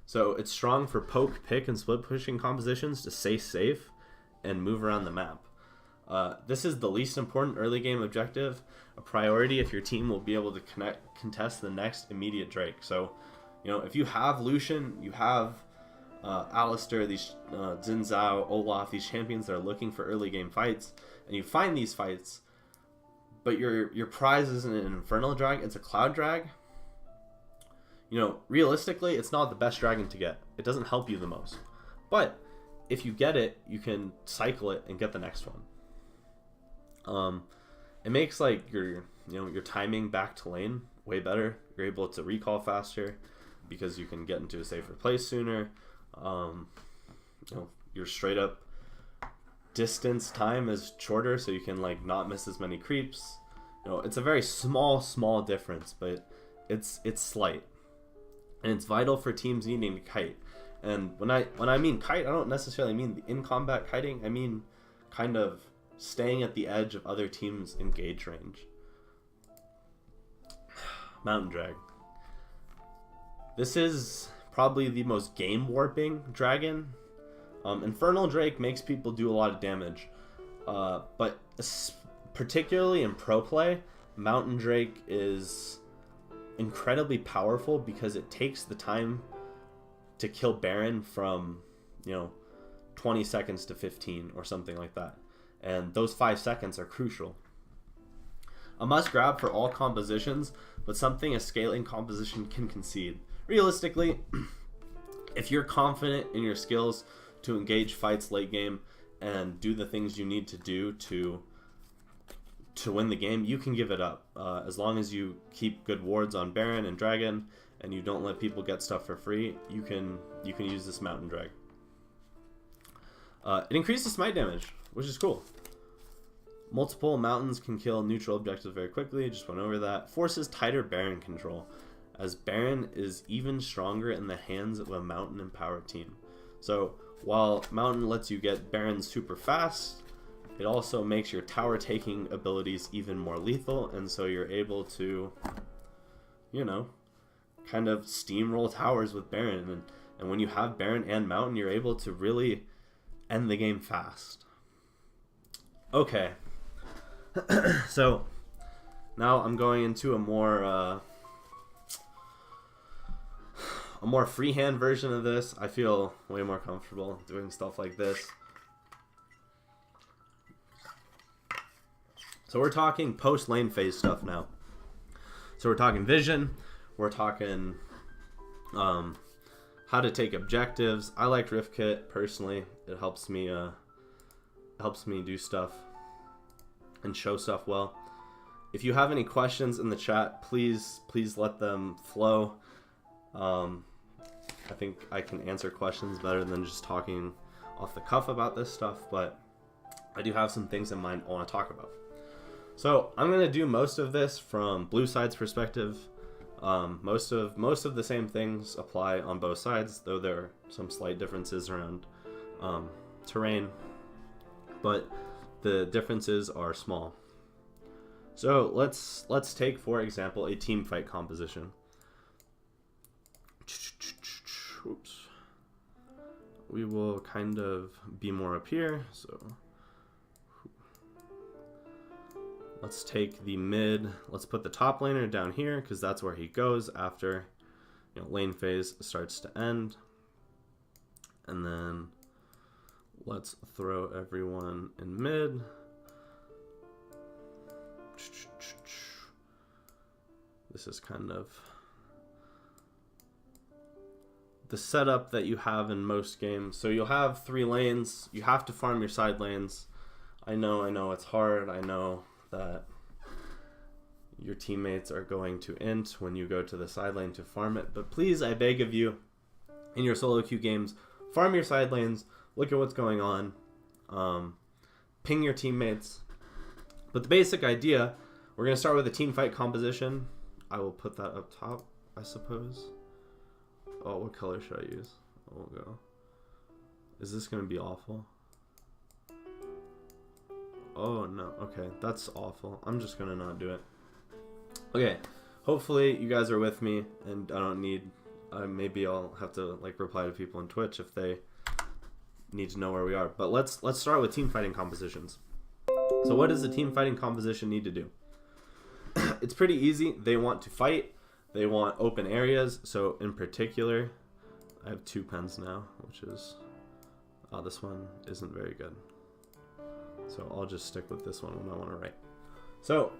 A: So it's strong for poke, pick, and split pushing compositions to stay safe and move around the map. This is the least important early game objective, a priority if your team will be able to contest the next immediate Drake. So, if you have Lucian, you have Alistair, these Xin Zhao, Olaf, these champions that are looking for early game fights, and you find these fights, but your prize isn't an Infernal Drag, it's a Cloud Drag. Realistically, it's not the best dragon to get. It doesn't help you the most. But if you get it, you can cycle it and get the next one. It makes like your timing back to lane way better. You're able to recall faster because you can get into a safer place sooner. Your straight up distance time is shorter, so you can like not miss as many creeps. It's a very small difference, but it's slight, and it's vital for teams needing to kite. And when I mean kite, I don't necessarily mean the in combat kiting. I mean kind of staying at the edge of other teams' engage range. Mountain Drag. This is probably the most game warping dragon. Infernal Drake makes people do a lot of damage, but particularly in pro play, Mountain Drake is incredibly powerful because it takes the time to kill Baron from 20 seconds to 15 or something like that, and those 5 seconds are crucial. A must grab for all compositions, but something a scaling composition can concede. realistically, if you're confident in your skills to engage fights late game and do the things you need to do to win the game, you can give it up. As long as you keep good wards on Baron and Dragon and you don't let people get stuff for free, you can use this Mountain Drag. It increases smite damage, which is cool. Multiple mountains can kill neutral objectives very quickly. Just went over that. Forces tighter Baron control, as Baron is even stronger in the hands of a mountain empowered team. So while Mountain lets you get Baron super fast, it also makes your tower taking abilities even more lethal, and so you're able to, you know, kind of steamroll towers with Baron. And when you have Baron and Mountain, you're able to really end the game fast. Okay. So now I'm going into a more freehand version of this. I feel way more comfortable doing stuff like this. So we're talking post lane phase stuff now. So we're talking vision. We're talking how to take objectives. I like Rift Kit personally. It helps me do stuff and show stuff well. If you have any questions in the chat, please let them flow. I think I can answer questions better than just talking off the cuff about this stuff, but I do have some things in mind I want to talk about. So I'm going to do most of this from blue side's perspective. Most of the same things apply on both sides, though there are some slight differences around terrain, but the differences are small. So let's take, for example, a team fight composition. Oops. We will kind of be more up here. So let's take the mid. Let's put the top laner down here because that's where he goes after, you know, lane phase starts to end. And then let's throw everyone in mid. This is kind of the setup that you have in most games. So you'll have 3 lanes. You have to farm your side lanes. I know it's hard. I know that your teammates are going to int when you go to the side lane to farm it. But please, I beg of you, in your solo queue games, farm your side lanes. Look at what's going on. Ping your teammates. But the basic idea, we're going to start with a team fight composition. I will put that up top, I suppose. Oh, what color should I use? We'll go. Is this going to be awful? Oh, no. Okay, that's awful. I'm just going to not do it. Okay, hopefully you guys are with me, and I don't need... maybe I'll have to like reply to people on Twitch if they need to know where we are. But let's start with team fighting compositions. So what does a team fighting composition need to do? It's pretty easy. They want to fight. They want open areas. So in particular, I have 2 pens now, which is... this one isn't very good. So I'll just stick with this one when I want to write. So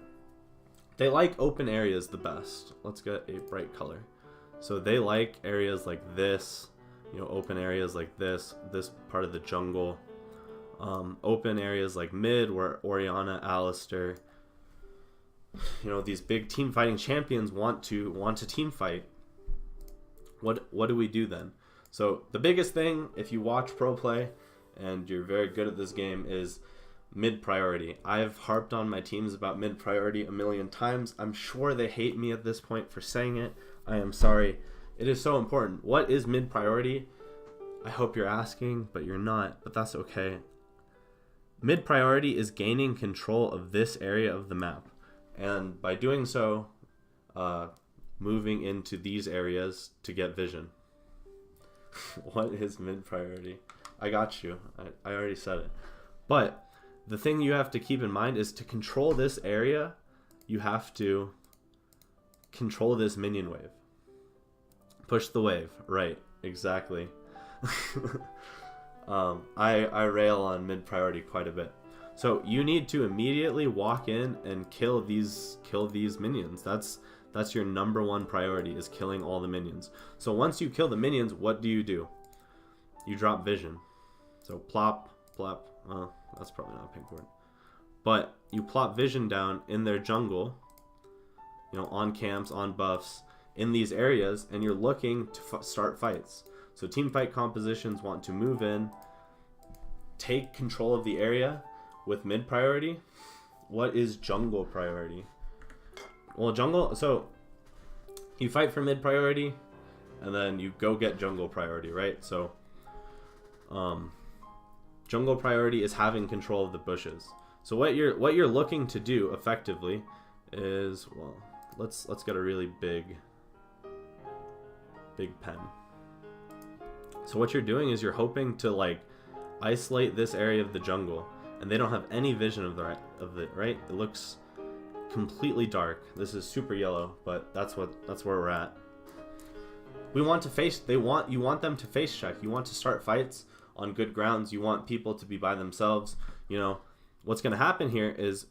A: they like open areas the best. Let's get a bright color. So they like areas like this, you know, open areas like this part of the jungle. Open areas like mid where Orianna, Alistar, you know, these big team fighting champions want to team fight. What do we do then? So the biggest thing, if you watch pro play and you're very good at this game, is mid priority. I've harped on my teams about mid priority a million times. I'm sure they hate me at this point for saying it. I am sorry. It is so important. What is mid priority? I hope you're asking, but you're not, but that's okay. Mid priority is gaining control of this area of the map, and by doing so, moving into these areas to get vision. What is mid priority? I got you. I already said it. But the thing you have to keep in mind is to control this area, you have to control this minion wave. Push the wave. Right. Exactly. I rail on mid priority quite a bit. So you need to immediately walk in and kill these minions. That's That's your number one priority, is killing all the minions. So once you kill the minions, what do? You drop vision. So plop, plop, well, that's probably not a pink word. But you plop vision down in their jungle, you know, on camps, on buffs, in these areas, and you're looking to start fights. So team fight compositions want to move in, take control of the area with mid priority. What is jungle priority? Well, jungle, so you fight for mid priority, and then you go get jungle priority, right? So jungle priority is having control of the bushes. So what you're looking to do effectively is, well, let's get a really big pen. So what you're doing is you're hoping to like isolate this area of the jungle, and they don't have any vision of it, right? It looks completely dark. This is super yellow, but that's where we're at. We want to face, you want them to face check. You want to start fights on good grounds. You want people to be by themselves. You know, what's going to happen here is,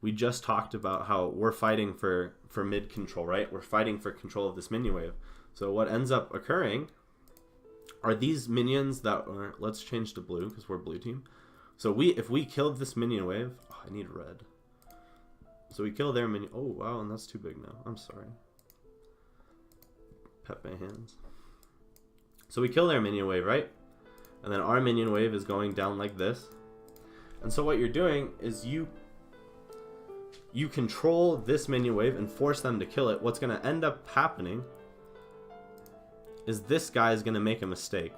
A: we just talked about how we're fighting for mid control, right? We're fighting for control of this minion wave. So what ends up occurring are these minions that are, let's change to blue because we're blue team. So if we killed this minion wave, oh, I need red. So we kill their minion. Oh wow, and that's too big now. I'm sorry. Pet my hands. So we kill their minion wave, right? And then our minion wave is going down like this. And so what you're doing is you control this minion wave and force them to kill it. What's going to end up happening is this guy is going to make a mistake.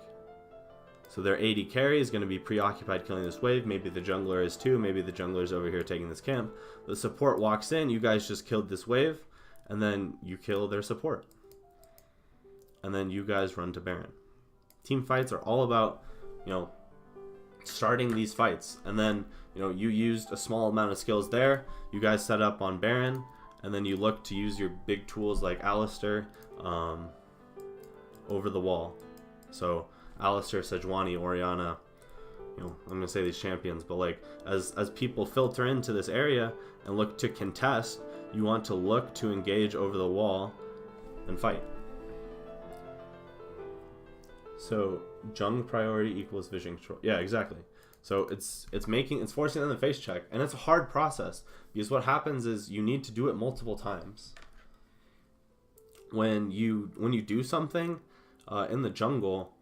A: So their AD carry is going to be preoccupied killing this wave. Maybe the jungler is too. Maybe the jungler is over here taking this camp. The support walks in. You guys just killed this wave. And then you kill their support. And then you guys run to Baron. Team fights are all about, you know, starting these fights. And then, you know, you used a small amount of skills there. You guys set up on Baron. And then you look to use your big tools like Alistar over the wall. So Alistar, Sejuani, Orianna, you know, I'm gonna say these champions, but like as people filter into this area and look to contest, you want to look to engage over the wall and fight. So jung priority equals vision control. Yeah, exactly. So it's forcing them to face check, and it's a hard process because what happens is you need to do it multiple times. When you do something in the jungle,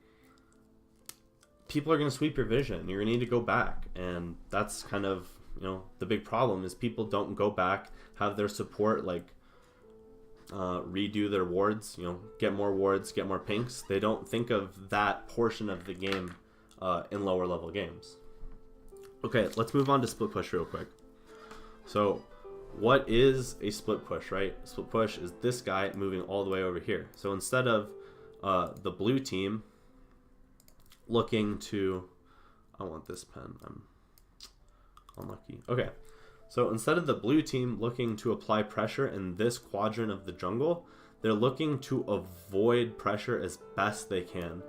A: people are going to sweep your vision. You're going to need to go back, and that's kind of, you know, the big problem is people don't go back, have their support like redo their wards, you know, get more wards, get more pinks. They don't think of that portion of the game in lower level games. Okay, let's move on to split push real quick. So what is a split push, right? Split push is this guy moving all the way over here. So instead of the blue team looking to, I want this pen, I'm unlucky. Okay, so instead of the blue team looking to apply pressure in this quadrant of the jungle, they're looking to avoid pressure as best they can.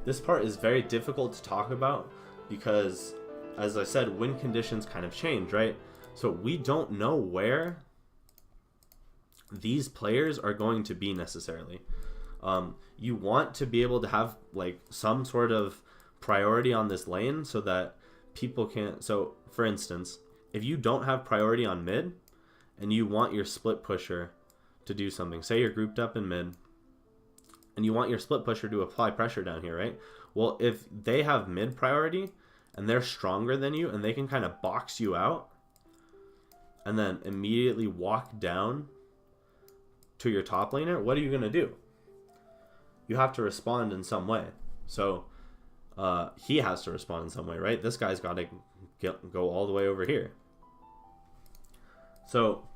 A: This part is very difficult to talk about because, as I said, win conditions kind of change, right? So we don't know where these players are going to be necessarily. You want to be able to have like some sort of priority on this lane so that people can. So for instance, if you don't have priority on mid and you want your split pusher to do something, say you're grouped up in mid and you want your split pusher to apply pressure down here, right? Well, if they have mid priority and they're stronger than you and they can kind of box you out and then immediately walk down to your top laner, what are you going to do? You have to respond in some way. So he has to respond in some way, right? This guy's got to go all the way over here. So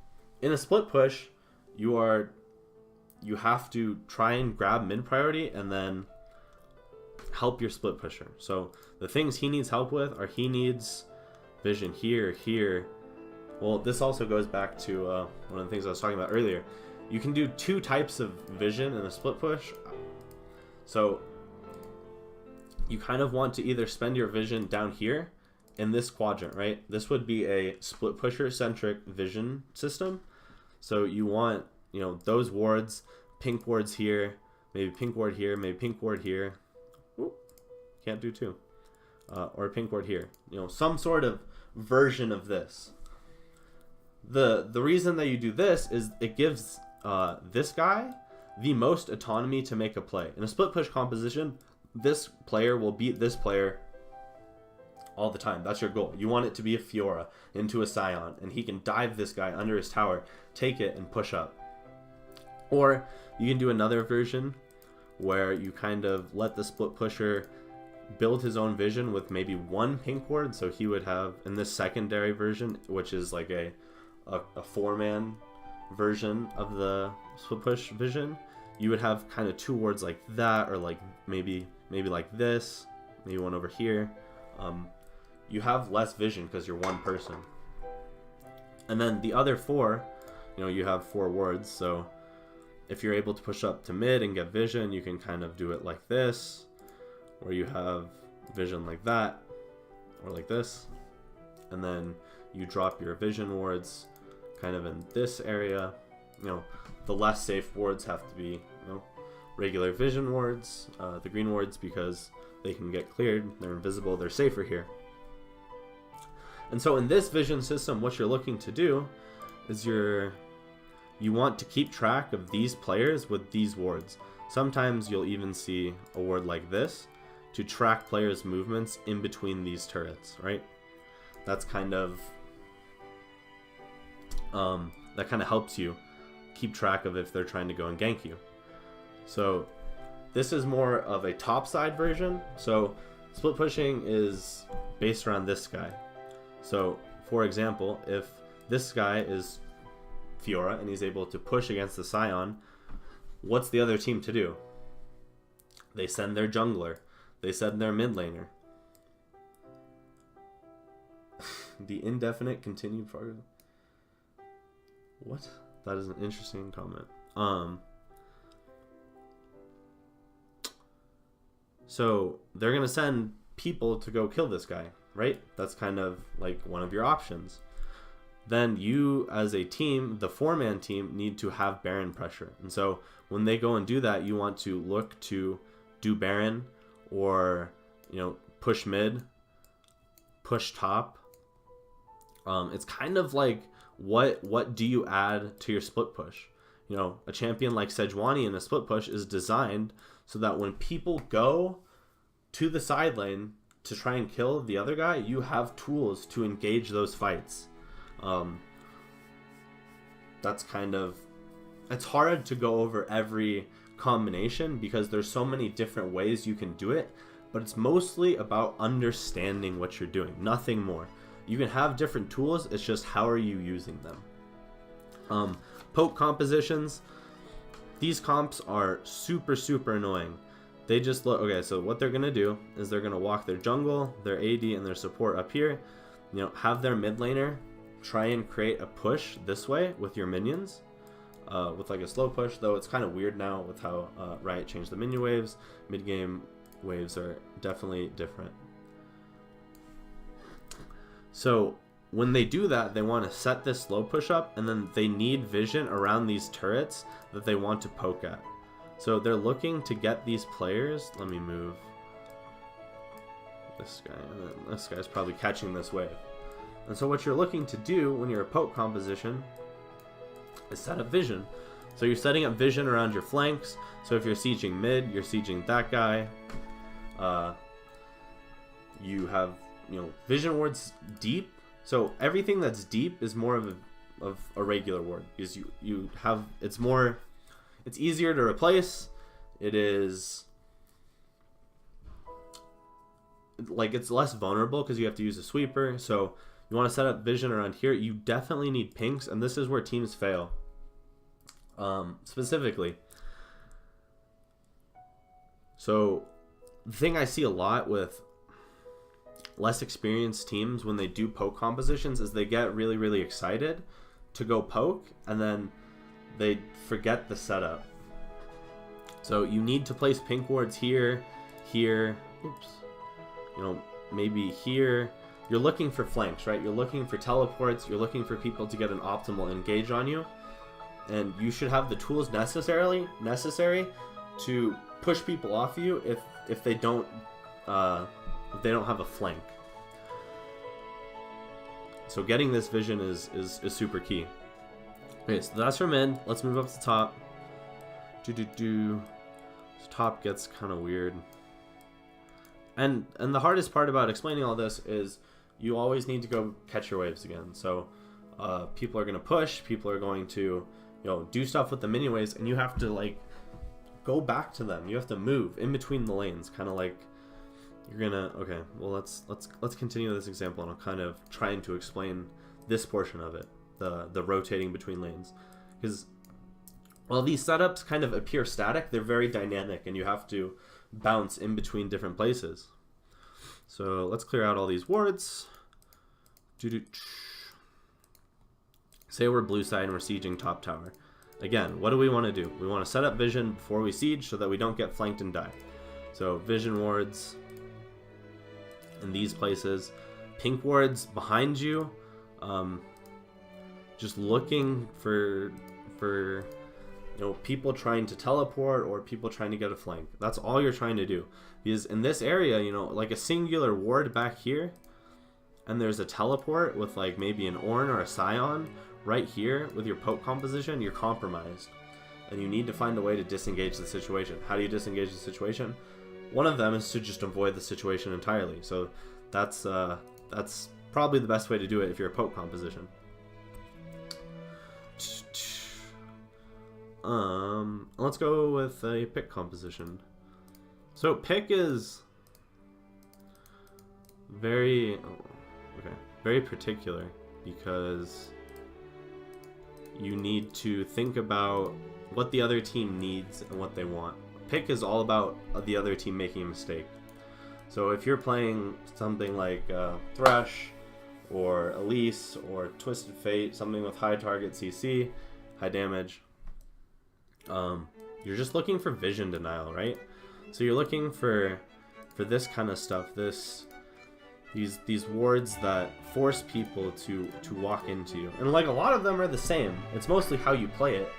A: in a split push, you have to try and grab mid priority and then help your split pusher. So the things he needs help with are he needs vision here. Well, this also goes back to one of the things I was talking about earlier. You can do two types of vision in a split push. So you kind of want to either spend your vision down here in this quadrant, right? This would be a split pusher centric vision system. So you want, you know, those wards, pink wards here, maybe pink ward here, maybe pink ward here. Ooh, can't do two. Or a pink ward here. You know, some sort of version of this. The reason that you do this is it gives this guy the most autonomy to make a play. In a split push composition, this player will beat this player all the time. That's your goal. You want it to be a Fiora into a Scion, and he can dive this guy under his tower, take it, and push up. Or you can do another version where you kind of let the split pusher build his own vision with maybe one pink ward. So he would have, in this secondary version, which is like a 4-man version of the split push vision, you would have kind of 2 wards like that, or like maybe like this, maybe one over here. You have less vision because you're one person. And then the other 4, you know, you have 4 wards. So if you're able to push up to mid and get vision, you can kind of do it like this, where you have vision like that, or like this. And then you drop your vision wards kind of in this area. You know, the less safe wards have to be, you know, regular vision wards, the green wards, because they can get cleared, they're invisible, they're safer here. And so in this vision system, what you're looking to do is you want to keep track of these players with these wards. Sometimes you'll even see a ward like this to track players' movements in between these turrets, right? That's kind of that kind of helps you keep track of if they're trying to go and gank you. So this is more of a topside version. So split pushing is based around this guy. So for example, if this guy is Fiora and he's able to push against the Scion, what's the other team to do? They send their jungler. They send their mid laner. The indefinite continued Fargo. What? That is an interesting comment. So they're gonna send people to go kill this guy, right? That's kind of like one of your options. Then you, as a team, the 4-man team, need to have Baron pressure. And so when they go and do that, you want to look to do Baron, or, you know, push mid, push top. It's kind of like, what do you add to your split push? You know, a champion like Sejuani in a split push is designed so that when people go to the side lane to try and kill the other guy, you have tools to engage those fights. That's kind of, it's hard to go over every combination because there's so many different ways you can do it, but it's mostly about understanding what you're doing, nothing more. You can have different tools, it's just how are you using them. Poke compositions, these comps are super annoying. They just look, okay, so what they're gonna do is they're gonna walk their jungle, their AD, and their support up here, you know, have their mid laner try and create a push this way with your minions, with like a slow push, though it's kind of weird now with how Riot changed the minion waves. Mid game waves are definitely different. So when they do that, they want to set this slow push up, and then they need vision around these turrets that they want to poke at. So they're looking to get these players. Let me move this guy, and then this guy's probably catching this wave. And so what you're looking to do when you're a poke composition is set up vision. So you're setting up vision around your flanks. So if you're sieging mid, you're sieging that guy. You have, you know, vision wards deep. So everything that's deep is more of a regular ward, because you have, it's easier to replace. It is like, it's less vulnerable because you have to use a sweeper. So you want to set up vision around here. You definitely need pinks, and this is where teams fail. Specifically. So the thing I see a lot with less experienced teams when they do poke compositions is they get really excited to go poke, and then they forget the setup. So you need to place pink wards here, oops, you know, maybe here. You're looking for flanks, right? You're looking for teleports, you're looking for people to get an optimal engage on you. and you should have the tools necessary to push people off you if they don't have a flank. So getting this vision is super key. Okay, so that's for mid. Let's move up to top. This top gets kind of weird. And the hardest part about explaining all this is you always need to go catch your waves again. So people are going to push, people are going to do stuff with the mini waves, and you have to like go back to them. You have to move in between the lanes, kind of like you're gonna. Okay, well let's continue this example, and I'll kind of trying to explain this portion of it, the rotating between lanes, because while these setups kind of appear static, they're very dynamic, and you have to bounce in between different places. So let's clear out all these wards. Say we're blue side and we're sieging top tower. Again, what do we want to do? We want to set up vision before we siege so that we don't get flanked and die. So vision wards in these places. Pink wards behind you. Just looking for people trying to teleport or people trying to get a flank. That's all you're trying to do. Because in this area, like a singular ward back here, and there's a teleport with like maybe an Ornn or a Scion right here with your poke composition, you're compromised. And you need to find a way to disengage the situation. How do you disengage the situation? One of them is to just avoid the situation entirely. So that's probably the best way to do it if you're a poke composition. Let's go with a pick composition. So pick is very particular because you need to think about what the other team needs and what they want. Pick is all about the other team making a mistake. So if you're playing something like Thresh or Elise or Twisted Fate, something with high target CC, high damage, you're just looking for vision denial, right? So you're looking for this kind of stuff, these wards that force people to walk into you. And like a lot of them are the same. It's mostly how you play it,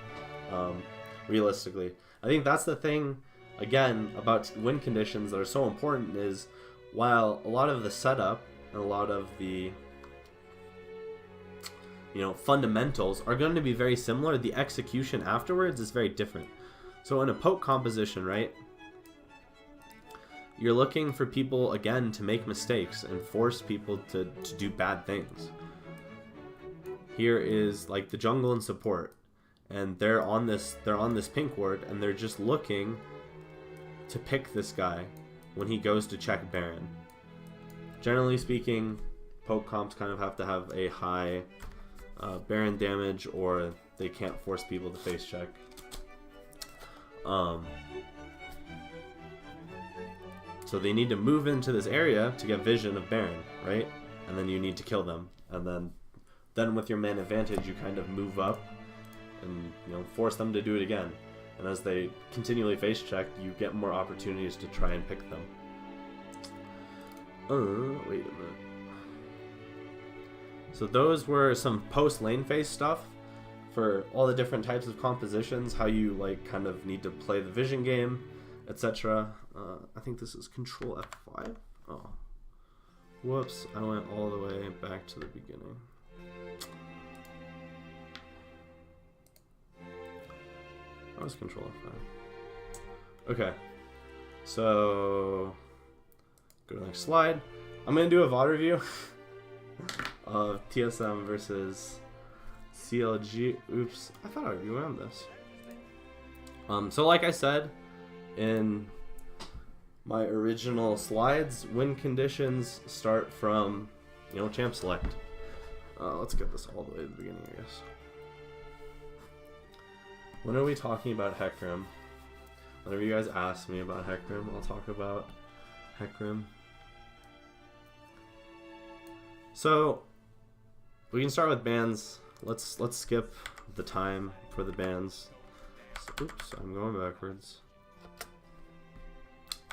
A: realistically. I think that's the thing, again, about win conditions that are so important is while a lot of the setup and a lot of the fundamentals are going to be very similar, the execution afterwards is very different. So in a poke composition, right, you're looking for people, again, to make mistakes and force people to do bad things. Here is like the jungle and support, and they're on this pink ward, and they're just looking to pick this guy when he goes to check Baron. Generally speaking, poke comps kind of have to have a high Baron damage, or they can't force people to face check. So they need to move into this area to get vision of Baron, right? And then you need to kill them. And then with your man advantage, you kind of move up and force them to do it again. And as they continually face check, you get more opportunities to try and pick them. Wait a minute. So those were some post lane phase stuff for all the different types of compositions, how you like kind of need to play the vision game, etc. I think this is Control F5. Oh, whoops! I went all the way back to the beginning. That was Control F5. Okay, so go to the next slide. I'm gonna do a VOD review of TSM versus CLG. Oops, I thought I would be around this. So like I said in my original slides, win conditions start from champ select. Let's get this all the way to the beginning, I guess. When are we talking about Hecarim? Whenever you guys ask me about Hecarim, I'll talk about Hecarim. So we can start with bans. Let's skip the time for the bans. So, oops, I'm going backwards.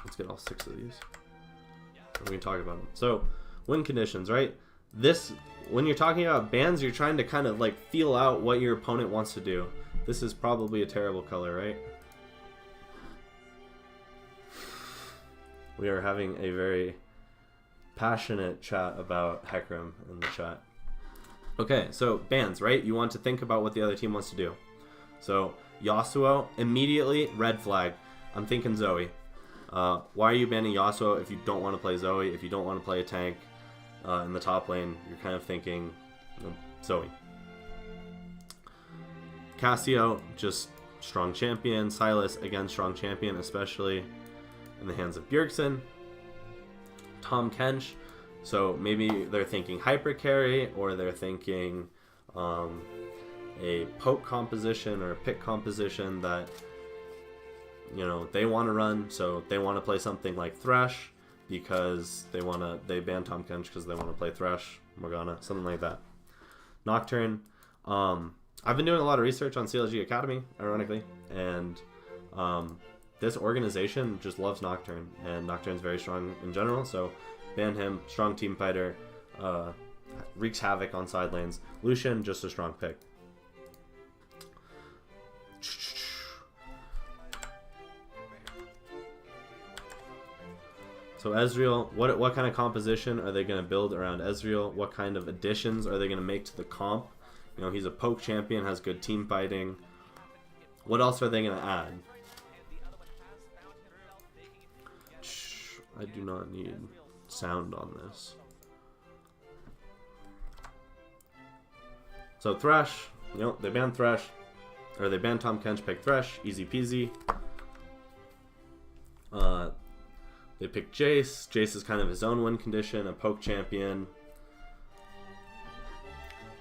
A: Let's get all 6 of these. And we can talk about them. So, win conditions, right? When you're talking about bans, you're trying to kind of like feel out what your opponent wants to do. This is probably a terrible color, right? We are having a very passionate chat about Hecarim in the chat. Okay, so bans, right? You want to think about what the other team wants to do. So Yasuo, immediately red flag. I'm thinking Zoe. Why are you banning Yasuo if you don't want to play Zoe? If you don't want to play a tank in the top lane, you're kind of thinking Zoe. Cassio, just strong champion. Silas, again, strong champion, especially in the hands of Bjergsen. Tom Kench, so maybe they're thinking hyper carry, or they're thinking a poke composition or a pick composition that, you know, they want to run. So they want to play something like Thresh because they ban Tom Kench because they want to play Thresh, Morgana, something like that. Nocturne, I've been doing a lot of research on CLG Academy, ironically, and this organization just loves Nocturne, and Nocturne's very strong in general, so ban him. Strong team fighter, wreaks havoc on side lanes. Lucian, just a strong pick. So Ezreal, what kind of composition are they going to build around Ezreal? What kind of additions are they going to make to the comp? You know, he's a poke champion, has good team fighting. What else are they going to add? I do not need sound on this. So Thresh, you know, they banned Thresh, or they banned Tom Kench, pick Thresh, easy peasy. They pick Jace. Jace is kind of his own win condition, a poke champion.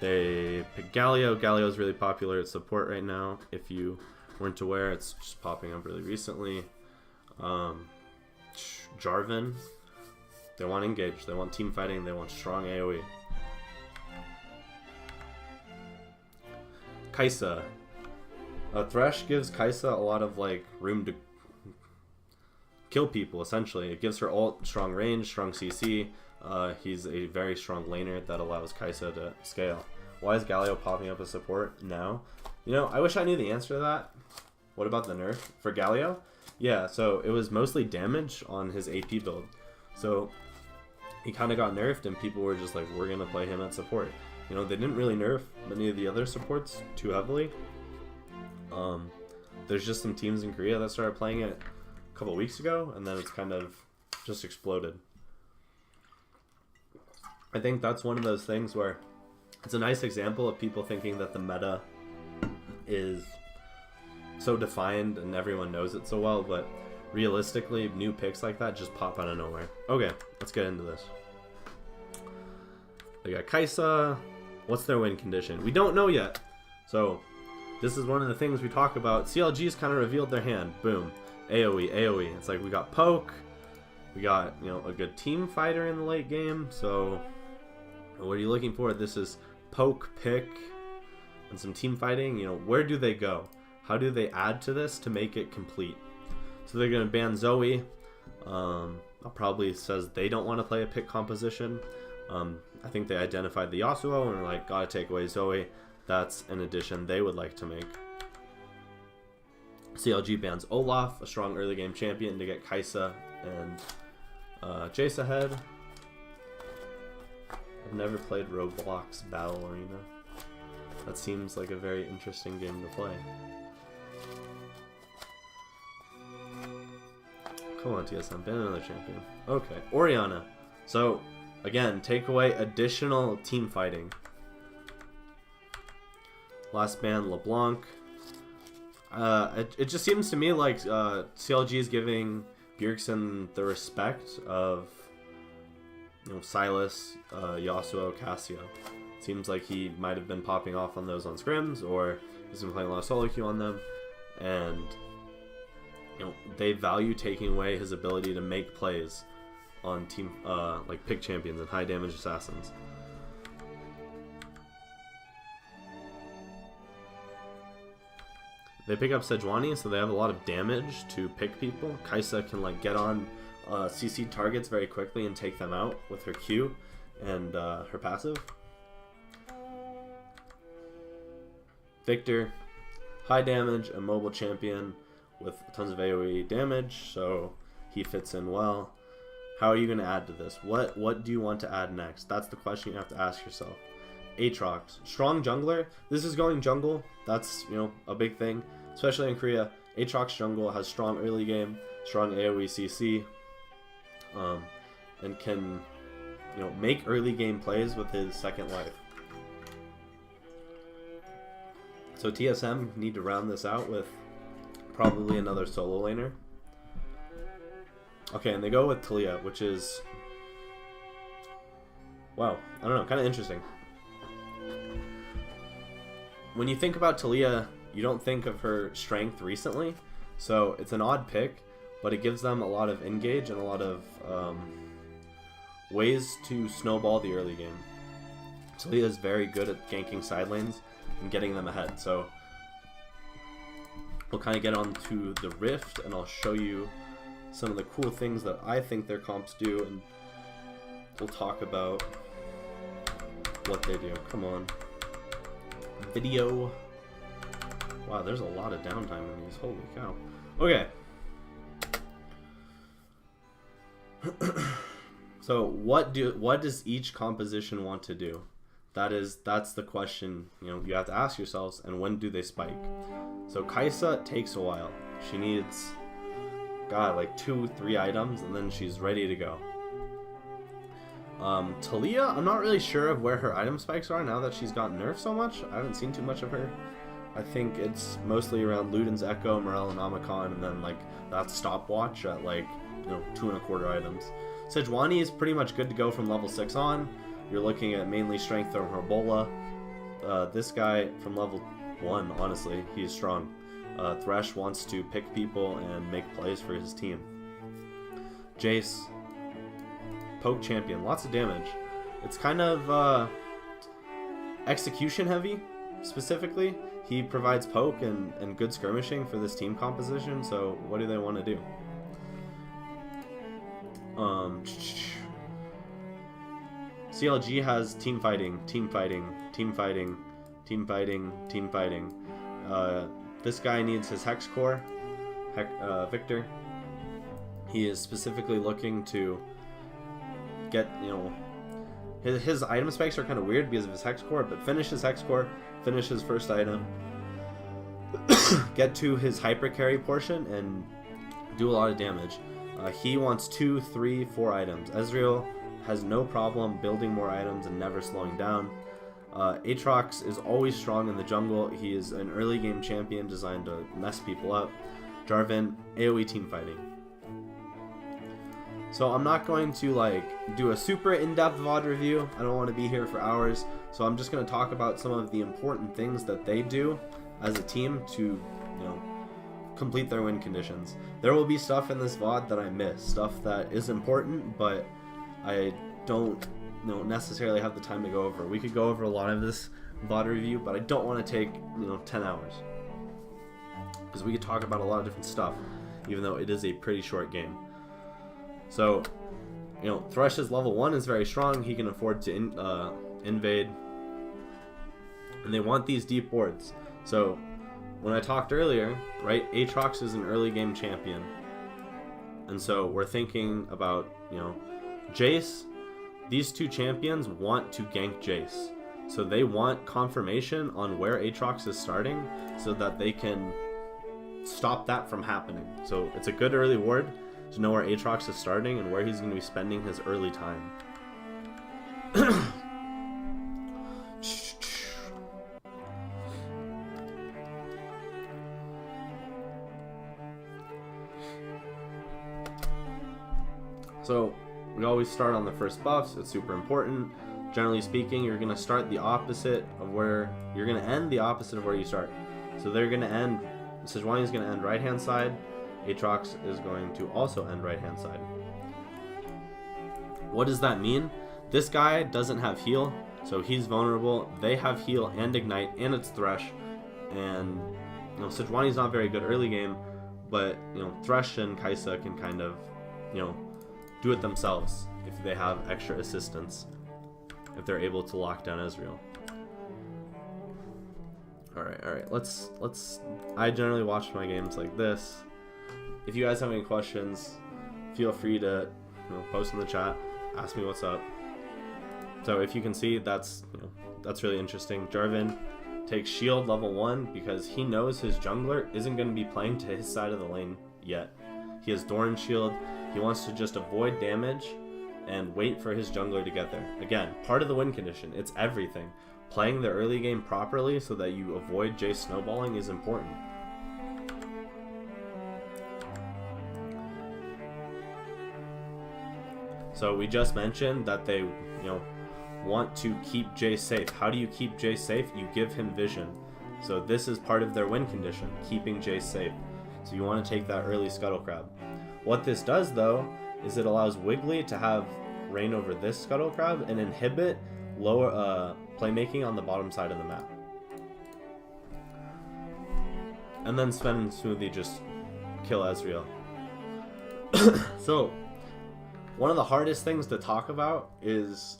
A: They pick Galio. Galio is really popular at support right now. If you weren't aware, it's just popping up really recently. Jarvan. They want engage. They want team fighting. They want strong AoE. Kai'Sa. Thresh gives Kai'Sa a lot of like room to kill people, essentially. It gives her ult, strong range, strong CC. He's a very strong laner that allows Kai'Sa to scale. Why is Galio popping up as support now? You know, I wish I knew the answer to that. What about the nerf for Galio? Yeah, so it was mostly damage on his AP build. So he kind of got nerfed and people were just like, we're going to play him at support. You know, they didn't really nerf many of the other supports too heavily. There's just some teams in Korea that started playing it a couple weeks ago, and then it's kind of just exploded. I think that's one of those things where it's a nice example of people thinking that the meta is so defined and everyone knows it so well, but realistically, new picks like that just pop out of nowhere. Okay, let's get into this. They got Kai'Sa. What's their win condition? We don't know yet. So this is one of the things we talk about. CLG's kind of revealed their hand. Boom. AoE, AoE. It's like we got poke. We got, you know, a good team fighter in the late game. So what are you looking for? This is poke, pick, and some team fighting. You know, where do they go? How do they add to this to make it complete? So they're going to ban Zoe. Probably says they don't want to play a pick composition. I think they identified the Yasuo and are like, gotta take away Zoe. That's an addition they would like to make. CLG bans Olaf, a strong early game champion, to get Kai'Sa and Jace ahead. I've never played Roblox Battle Arena. That seems like a very interesting game to play. Come on, TSM, ban another champion. Okay, Orianna. So, again, take away additional team fighting. Last ban, LeBlanc. It just seems to me like CLG is giving Bjergsen the respect of, you know, Silas, Yasuo, Cassio. Seems like he might have been popping off on those on scrims, or he's been playing a lot of solo queue on them, and you know, they value taking away his ability to make plays on team like pick champions and high damage assassins. They pick up Sejuani, so they have a lot of damage to pick people. Kai'Sa can like get on CC targets very quickly and take them out with her Q and her passive. Victor, high damage, a mobile champion with tons of AoE damage, so he fits in well. How are you going to add to this? What do you want to add next? That's the question you have to ask yourself. Aatrox, strong jungler. This is going jungle. That's, you know, a big thing, especially in Korea. Aatrox jungle has strong early game, strong AoE CC, and can, you know, make early game plays with his second life. So TSM need to round this out with probably another solo laner. Okay, and they go with Talia, which is, wow, I don't know, kind of interesting. When you think about Talia, you don't think of her strength recently, so it's an odd pick, but it gives them a lot of engage and a lot of ways to snowball the early game. Talia is very good at ganking side lanes and getting them ahead, so we'll kind of get on to the Rift, and I'll show you some of the cool things that I think their comps do, and we'll talk about what they do. Come on. Video. Wow, there's a lot of downtime in these. Holy cow. Okay. So what does each composition want to do? That's the question, you know, you have to ask yourselves, and when do they spike? So Kai'Sa takes a while. She needs, God, like 2-3 items, and then she's ready to go. Talia, I'm not really sure of where her item spikes are now that she's gotten nerfed so much. I haven't seen too much of her. I think it's mostly around Luden's Echo, Morel, and Omicron, and then like that stopwatch at like, you know, 2.25 items. Sejuani is pretty much good to go from level 6 on. You're looking at mainly strength from Herbola. This guy from level 1, honestly, he's strong. Thresh wants to pick people and make plays for his team. Jace, poke champion, lots of damage. It's kind of execution heavy, specifically. He provides poke and good skirmishing for this team composition, so what do they want to do? CLG has team fighting, team fighting, team fighting, team fighting, team fighting. This guy needs his Hex Core, Victor. He is specifically looking to get, you know, his item spikes are kind of weird because of his Hex Core, but finish his Hex Core, finish his first item, get to his hyper carry portion, and do a lot of damage. He wants 2, 3, 4 items. Ezreal has no problem building more items and never slowing down. Aatrox is always strong in the jungle. He is an early game champion designed to mess people up. Jarvan, AoE team fighting. So I'm not going to like do a super in-depth VOD review. I don't want to be here for hours. So I'm just going to talk about some of the important things that they do as a team to, you know, complete their win conditions. There will be stuff in this VOD that I miss, stuff that is important, but I don't, you know, necessarily have the time to go over. We could go over a lot of this VOD review, but I don't want to take, you know, 10 hours. Because we could talk about a lot of different stuff, even though it is a pretty short game. So, you know, Thresh's level 1 is very strong. He can afford to invade. And they want these deep wards. So, when I talked earlier, right, Aatrox is an early game champion. And so we're thinking about, you know, Jace. These two champions want to gank Jace. So they want confirmation on where Aatrox is starting so that they can stop that from happening. So it's a good early ward to know where Aatrox is starting and where he's going to be spending his early time. So we always start on the first buffs. It's super important. Generally speaking, you're going to start the opposite of where you're going to end the opposite of where you start. So they're going to end, Sejuani is going to end right hand side. Aatrox is going to also end right hand side. What does that mean? This guy doesn't have heal, so he's vulnerable. They have heal and ignite, and it's Thresh. And, you know, Sejuani's not very good early game, but, you know, Thresh and Kai'Sa can kind of, you know, do it themselves if they have extra assistance, if they're able to lock down Ezreal. Alright. Let's I generally watch my games like this. If you guys have any questions, feel free to post in the chat, ask me what's up. So if you can see, that's really interesting. Jarvan takes shield level 1 because he knows his jungler isn't going to be playing to his side of the lane yet. He has Doran shield. He wants to just avoid damage and wait for his jungler to get there. Again, part of the win condition. It's everything. Playing the early game properly so that you avoid Jace snowballing is important. So we just mentioned that they, want to keep Jace safe. How do you keep Jace safe? You give him vision. So this is part of their win condition, keeping Jace safe. So you want to take that early Scuttle Crab. What this does though is it allows Wiggly to have reign over this Scuttle Crab and inhibit lower playmaking on the bottom side of the map. And then Sven and Smoothie just kill Ezreal. So one of the hardest things to talk about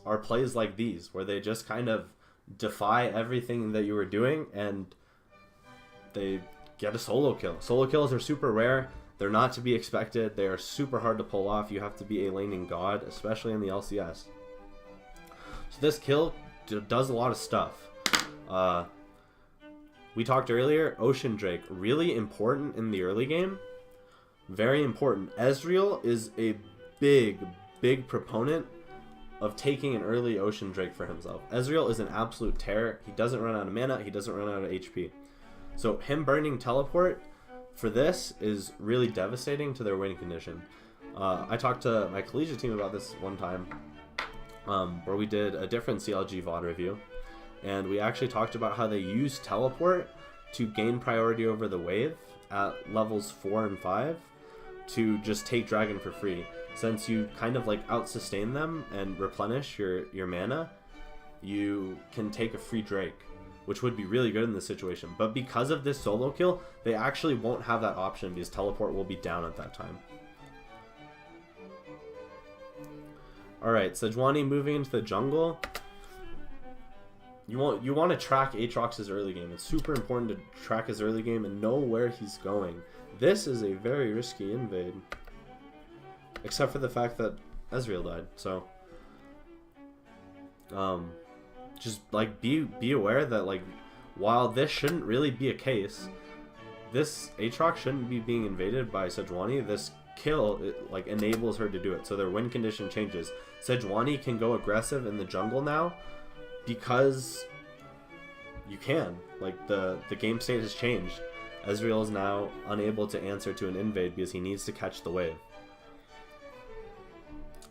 A: are plays like these, where they just kind of defy everything that you were doing and they get a solo kill. Solo kills are super rare. They're not to be expected. They are super hard to pull off. You have to be a laning god, especially in the LCS. So this kill does a lot of stuff. We talked earlier, Ocean Drake, really important in the early game. Very important. Ezreal is a big proponent of taking an early Ocean Drake for himself. Ezreal is an absolute terror. He doesn't run out of mana. He doesn't run out of HP. So him burning teleport for this is really devastating to their winning condition. I talked to my collegiate team about this one time, where we did a different CLG VOD review, and we actually talked about how they use teleport to gain priority over the wave at levels 4 and 5 to just take dragon for free. Since you kind of like out-sustain them and replenish your mana, you can take a free Drake, which would be really good in this situation. But because of this solo kill, they actually won't have that option because teleport will be down at that time. Alright, Sejuani moving into the jungle. You want to track Aatrox's early game. It's super important to track his early game and know where he's going. This is a very risky invade. Except for the fact that Ezreal died, so just like be aware that like while this shouldn't really be a case, this Aatrox shouldn't be being invaded by Sejuani. This kill like enables her to do it, so their win condition changes. Sejuani can go aggressive in the jungle now because you can. Like the game state has changed. Ezreal is now unable to answer to an invade because he needs to catch the wave.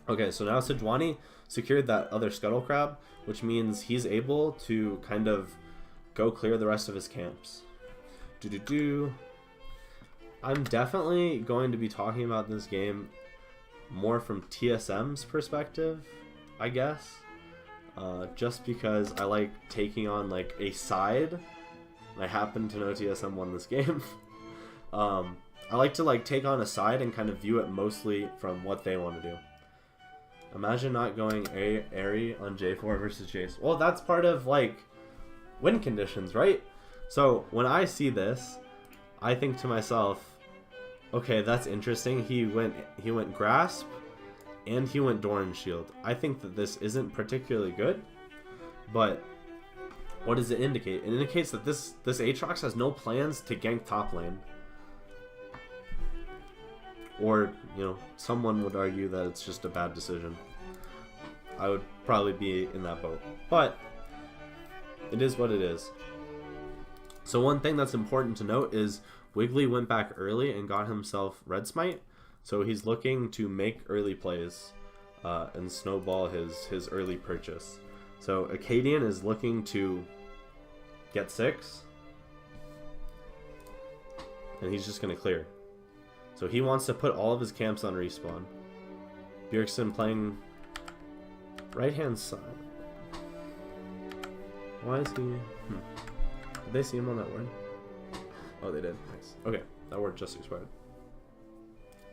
A: Okay, so now Sejuani secured that other Scuttle Crab, which means he's able to kind of go clear the rest of his camps. I'm definitely going to be talking about this game more from TSM's perspective, I guess. Just because I like taking on like a side. I happen to know TSM won this game. I like to like take on a side and kind of view it mostly from what they want to do. Imagine not going Airy on J4 versus Jace. Well, that's part of like win conditions, right? So when I see this, I think to myself, okay, that's interesting. He went Grasp and he went Doran Shield. I think that this isn't particularly good, but what does it indicate? It indicates that this Aatrox has no plans to gank top lane. Or, someone would argue that it's just a bad decision. I would probably be in that boat. But it is what it is. So one thing that's important to note is Wiggly went back early and got himself Red Smite. So he's looking to make early plays and snowball his early purchase. So Acadian is looking to get 6. And he's just going to clear. So he wants to put all of his camps on respawn. Bjergsen playing right-hand side. Why is he... Did they see him on that ward? Oh, they did. Nice. Okay, that ward just expired.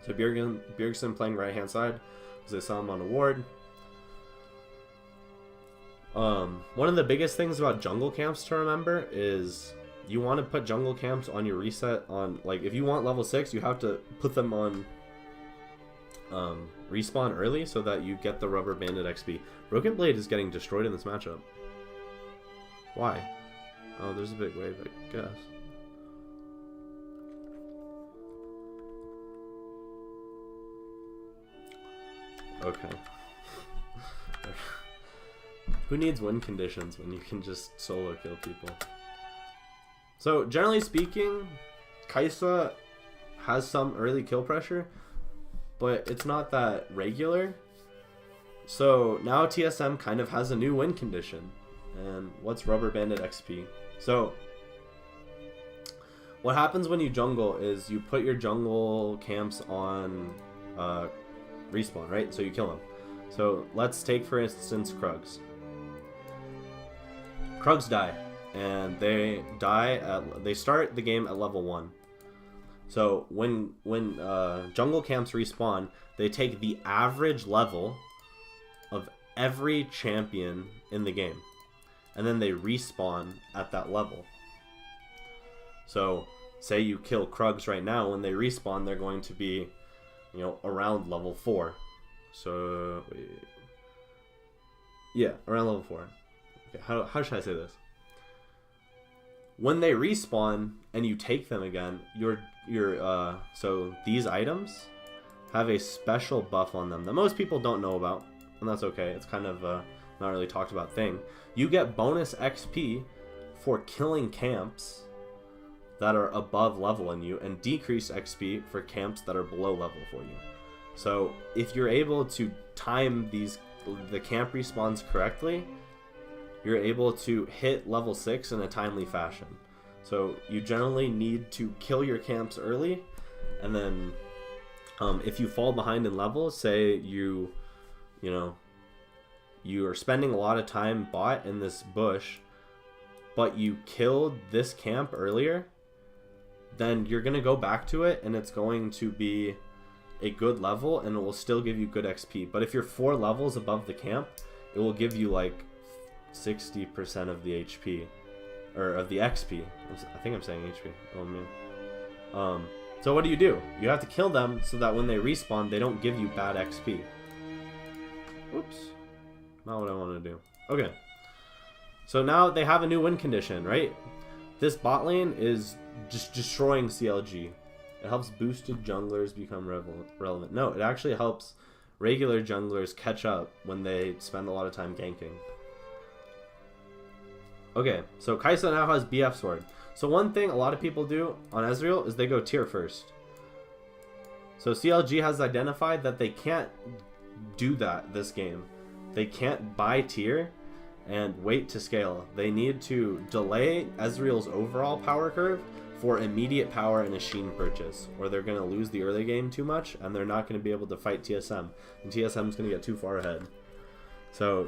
A: So Bjergsen playing right-hand side, because they saw him on a ward. One of the biggest things about jungle camps to remember is you want to put jungle camps on your reset on, like, if you want level 6, you have to put them on respawn early so that you get the rubber banded XP. Broken Blade is getting destroyed in this matchup. Why? Oh, there's a big wave, I guess. Okay. Who needs win conditions when you can just solo kill people? So, generally speaking, Kai'Sa has some early kill pressure, but it's not that regular. So, now TSM kind of has a new win condition. And what's rubber banded XP? So, what happens when you jungle is you put your jungle camps on respawn, right? So you kill them. So, let's take, for instance, Krugs. Krugs die, and they start the game at level 1. So when jungle camps respawn, they take the average level of every champion in the game, and then they respawn at that level. So say you kill Krugs right now, when they respawn, they're going to be, you know, around level 4. So yeah, around level 4. Okay, how should I say this? When they respawn and you take them again, so these items have a special buff on them that most people don't know about, and that's okay. It's kind of not really talked about thing. You get bonus XP for killing camps that are above level in you, and decreased XP for camps that are below level for you. So if you're able to time the camp respawns correctly, you're able to hit level 6 in a timely fashion. So you generally need to kill your camps early, and then if you fall behind in level, say you are spending a lot of time bot in this bush, but you killed this camp earlier, then you're going to go back to it, and it's going to be a good level, and it will still give you good XP. But if you're 4 levels above the camp, it will give you like 60% of the HP, or of the XP. I think I'm saying HP. Oh man. So what do? You have to kill them so that when they respawn, they don't give you bad XP. Oops. Not what I wanted to do. Okay. So now they have a new win condition, right? This bot lane is just destroying CLG. It helps boosted junglers become relevant. No, it actually helps regular junglers catch up when they spend a lot of time ganking. Okay, so Kai'Sa now has BF Sword. So one thing a lot of people do on Ezreal is they go tier first. So CLG has identified that they can't do that this game. They can't buy tier and wait to scale. They need to delay Ezreal's overall power curve for immediate power and a Sheen purchase, or they're going to lose the early game too much, and they're not going to be able to fight TSM, and TSM is going to get too far ahead. So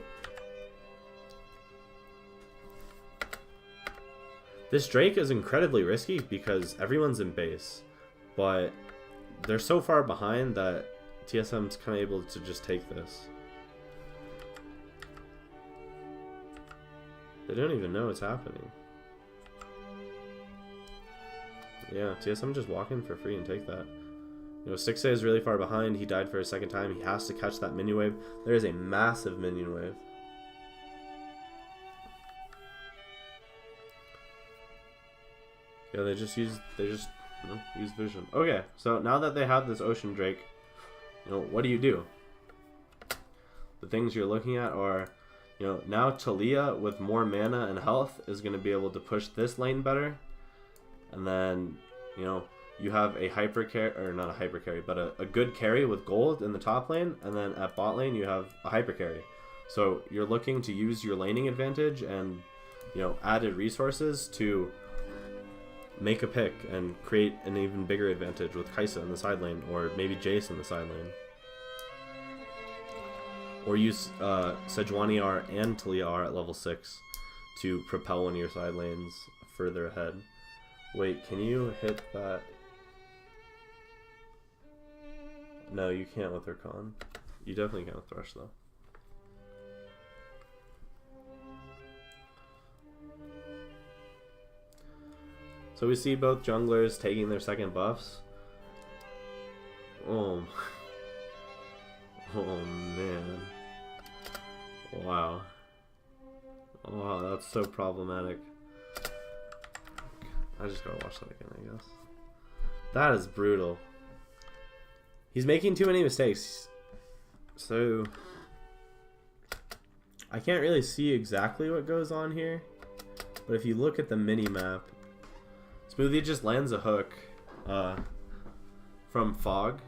A: this Drake is incredibly risky because everyone's in base, but they're so far behind that TSM's kind of able to just take this. They don't even know what's happening. Yeah, TSM just walk in for free and take that. You know, 6A is really far behind. He died for a second time. He has to catch that minion wave. There is a massive minion wave. Yeah, they just use vision. Okay, so now that they have this Ocean Drake, you know, what do? The things you're looking at are, you know, now Talia with more mana and health is going to be able to push this lane better. And then, you know, you have a hyper carry, or not a hyper carry, but a good carry with gold in the top lane. And then at bot lane, you have a hyper carry. So you're looking to use your laning advantage and, you know, added resources to make a pick and create an even bigger advantage with Kai'Sa in the side lane, or maybe Jace in the side lane. Or use Sejuani R and Talia R at level 6 to propel one of your side lanes further ahead. Wait, can you hit that? No, you can't with Rakan. You definitely can with Thresh, though. So we see both junglers taking their second buffs. Oh, oh man. Wow. Wow, that's so problematic. I just gotta watch that again, I guess. That is brutal. He's making too many mistakes. So I can't really see exactly what goes on here. But if you look at the mini-map, Smoothie just lands a hook from Fog.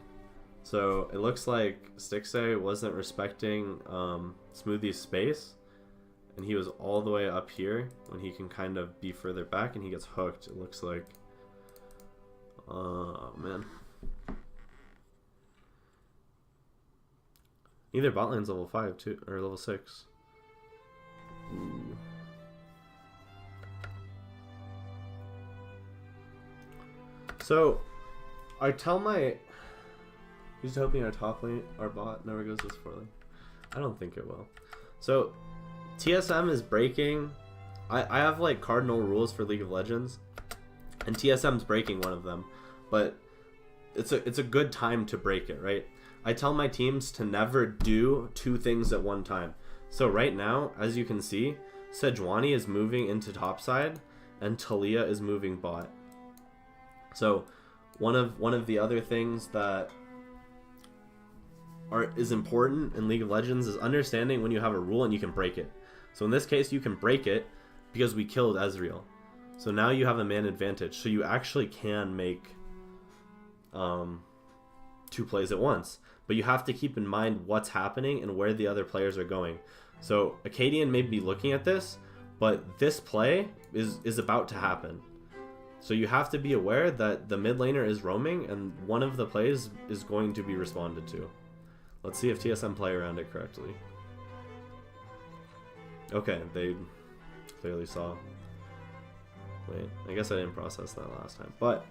A: So it looks like Stixxay wasn't respecting Smoothie's space. And he was all the way up here when he can kind of be further back, and he gets hooked, it looks like. Oh, man. Either bot lane's level 5 too, or level 6. Ooh. So, I tell my... Just hoping our top lane, our bot, never goes this poorly. I don't think it will. So, TSM is breaking. I have like cardinal rules for League of Legends, and TSM's breaking one of them. But it's a good time to break it, right? I tell my teams to never do two things at one time. So right now, as you can see, Sejuani is moving into topside, and Talia is moving bot. So one of the other things that is important in League of Legends is understanding when you have a rule and you can break it. So in this case, you can break it because we killed Ezreal. So now you have a man advantage. So you actually can make two plays at once. But you have to keep in mind what's happening and where the other players are going. So Acadian may be looking at this, but this play is about to happen. So you have to be aware that the mid laner is roaming and one of the plays is going to be responded to. Let's see if TSM play around it correctly. Okay, they clearly saw. Wait, I guess I didn't process that last time. But,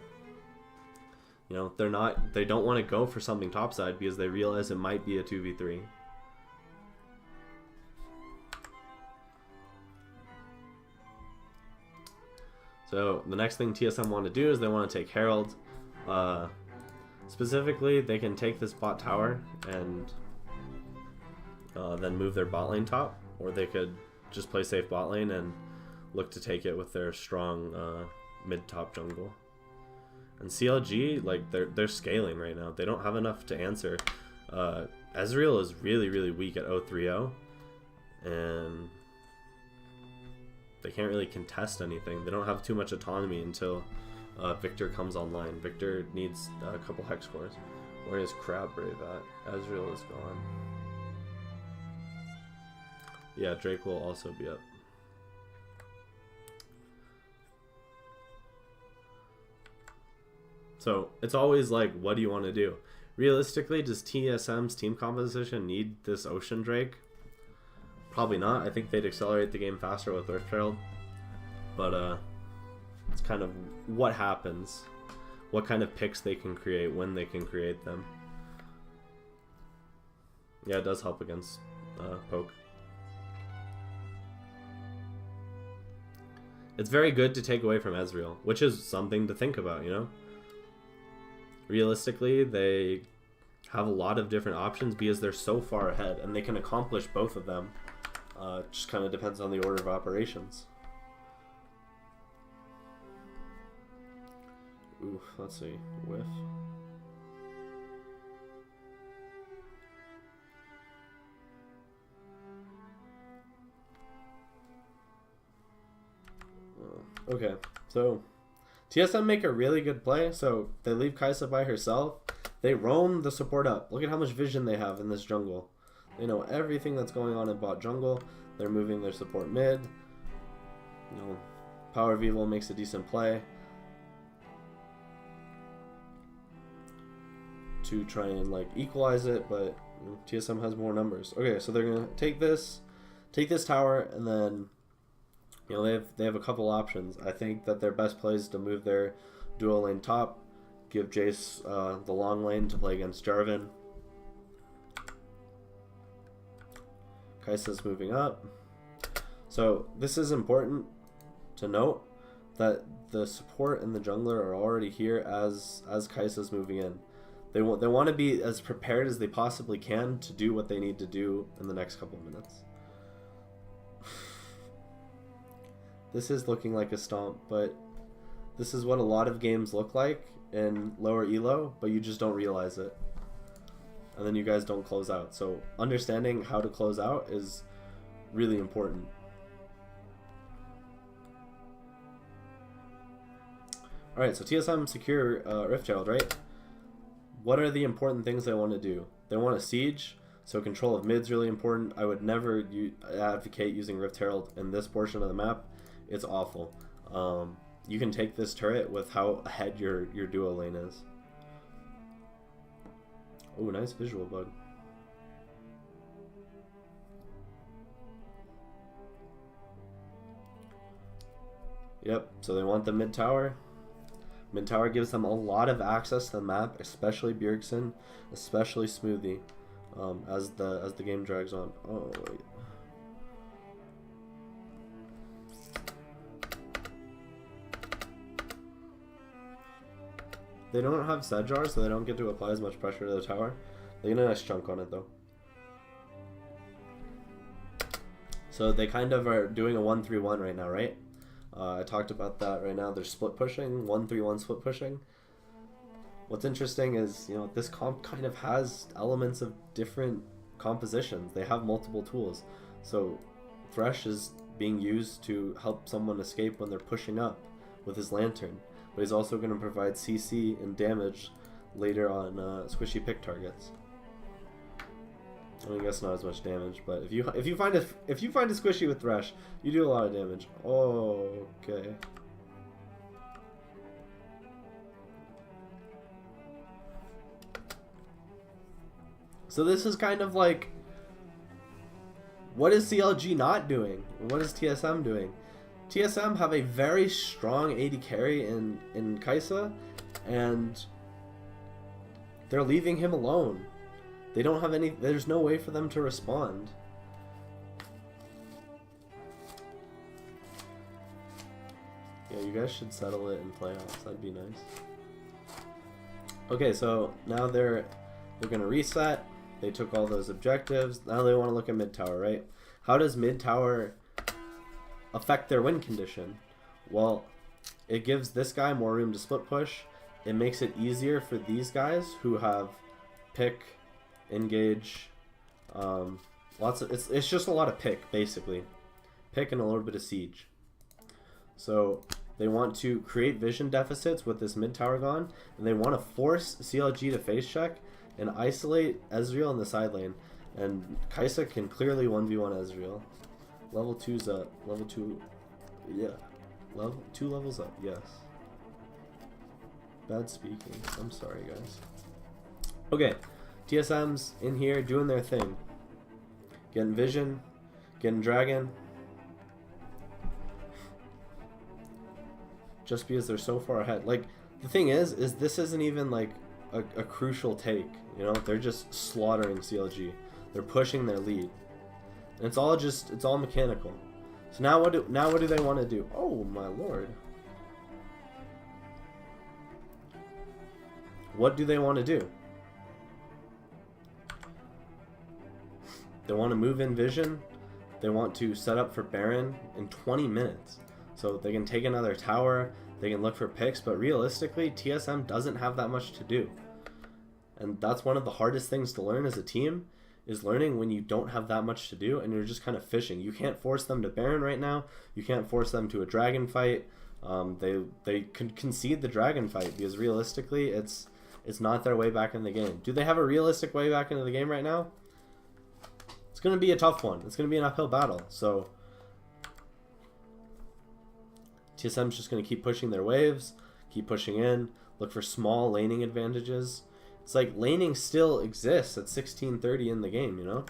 A: you know, they don't want to go for something topside because they realize it might be a 2v3. So the next thing TSM want to do is they want to take Herald. Specifically, they can take this bot tower and then move their bot lane top, or they could just play safe bot lane and look to take it with their strong mid-top jungle. And CLG, like they're scaling right now. They don't have enough to answer. Ezreal is really, really weak at 0-3-0, and they can't really contest anything. They don't have too much autonomy until Victor comes online. Victor needs a couple hex cores. Where is Crab Brave at? Ezreal is gone. Yeah, Drake will also be up. So it's always like, what do you want to do? Realistically, does TSM's team composition need this Ocean Drake? Probably not. I think they'd accelerate the game faster with Earth Herald. But it's kind of what happens. What kind of picks they can create, when they can create them. Yeah, it does help against poke. It's very good to take away from Ezreal, which is something to think about, you know? Realistically, they have a lot of different options because they're so far ahead, and they can accomplish both of them. Just kind of depends on the order of operations. Oof, let's see. Whiff. Okay, so TSM make a really good play. So they leave Kai'Sa by herself. They roam the support up. Look at how much vision they have in this jungle. They know everything that's going on in bot jungle. They're moving their support mid. You know, Power Vivo makes a decent play to try and like equalize it, but you know, TSM has more numbers. Okay, so they're gonna take this tower, and then you know they have a couple options. I think that their best play is to move their dual lane top, give Jace the long lane to play against Jarvan. Kai'Sa's moving up. So this is important to note that the support and the jungler are already here as Kai'Sa's moving in. They want to be as prepared as they possibly can to do what they need to do in the next couple of minutes. This is looking like a stomp, but this is what a lot of games look like in lower elo, but you just don't realize it. And then you guys don't close out. So understanding how to close out is really important. Alright, so TSM secure Rift Herald, right? What are the important things they want to do? They want a siege, so control of mid's really important. I would never advocate using Rift Herald in this portion of the map. It's awful. You can take this turret with how ahead your duo lane is. Oh, nice visual bug. Yep, so they want the mid tower. Mid tower gives them a lot of access to the map, especially Bjergsen, especially Smoothie, as the game drags on. Oh, wait. They don't have Sedjar, so they don't get to apply as much pressure to the tower. They get a nice chunk on it though. So they kind of are doing a 1-3-1 right now, right? I talked about that right now. They're split pushing, 1-3-1 split pushing. What's interesting is, you know, this comp kind of has elements of different compositions. They have multiple tools. So Thresh is being used to help someone escape when they're pushing up with his lantern. But he's also going to provide CC and damage later on squishy pick targets. I mean, I guess not as much damage, but if you find a squishy with Thresh, you do a lot of damage. Oh, okay. So this is kind of like, what is CLG not doing? What is TSM doing? TSM have a very strong AD carry in Kai'Sa, and they're leaving him alone. They don't have any, there's no way for them to respond. Yeah, you guys should settle it in playoffs, that'd be nice. Okay, so now they're gonna reset. They took all those objectives. Now they want to look at mid tower, right? How does mid tower affect their win condition? Well, it gives this guy more room to split push. It makes it easier for these guys who have pick, engage, lots of it's just a lot of pick, basically pick and a little bit of siege. So they want to create vision deficits with this mid tower gone, and they want to force CLG to face check and isolate Ezreal in the side lane. And Kai'Sa can clearly 1v1 Ezreal. Level 2's up. Level 2, yeah. Level 2 levels up, yes. Bad speaking. I'm sorry, guys. Okay, TSM's in here doing their thing. Getting vision, getting dragon. Just because they're so far ahead. Like, the thing is this isn't even like a crucial take. You know, they're just slaughtering CLG. They're pushing their lead. And it's all mechanical. So now what do they want to do? Oh my lord. What do they want to do? They want to move in vision. They want to set up for Baron in 20 minutes. So they can take another tower, they can look for picks, but realistically, TSM doesn't have that much to do. And that's one of the hardest things to learn as a team, is learning when you don't have that much to do and you're just kind of fishing. You can't force them to Baron right now. You can't force them to a dragon fight. They could concede the dragon fight because realistically, it's not their way back in the game. Do they have a realistic way back into the game right now? It's going to be a tough one. It's going to be an uphill battle. So TSM's just going to keep pushing their waves, keep pushing in, look for small laning advantages. It's like laning still exists at 16:30 in the game, you know?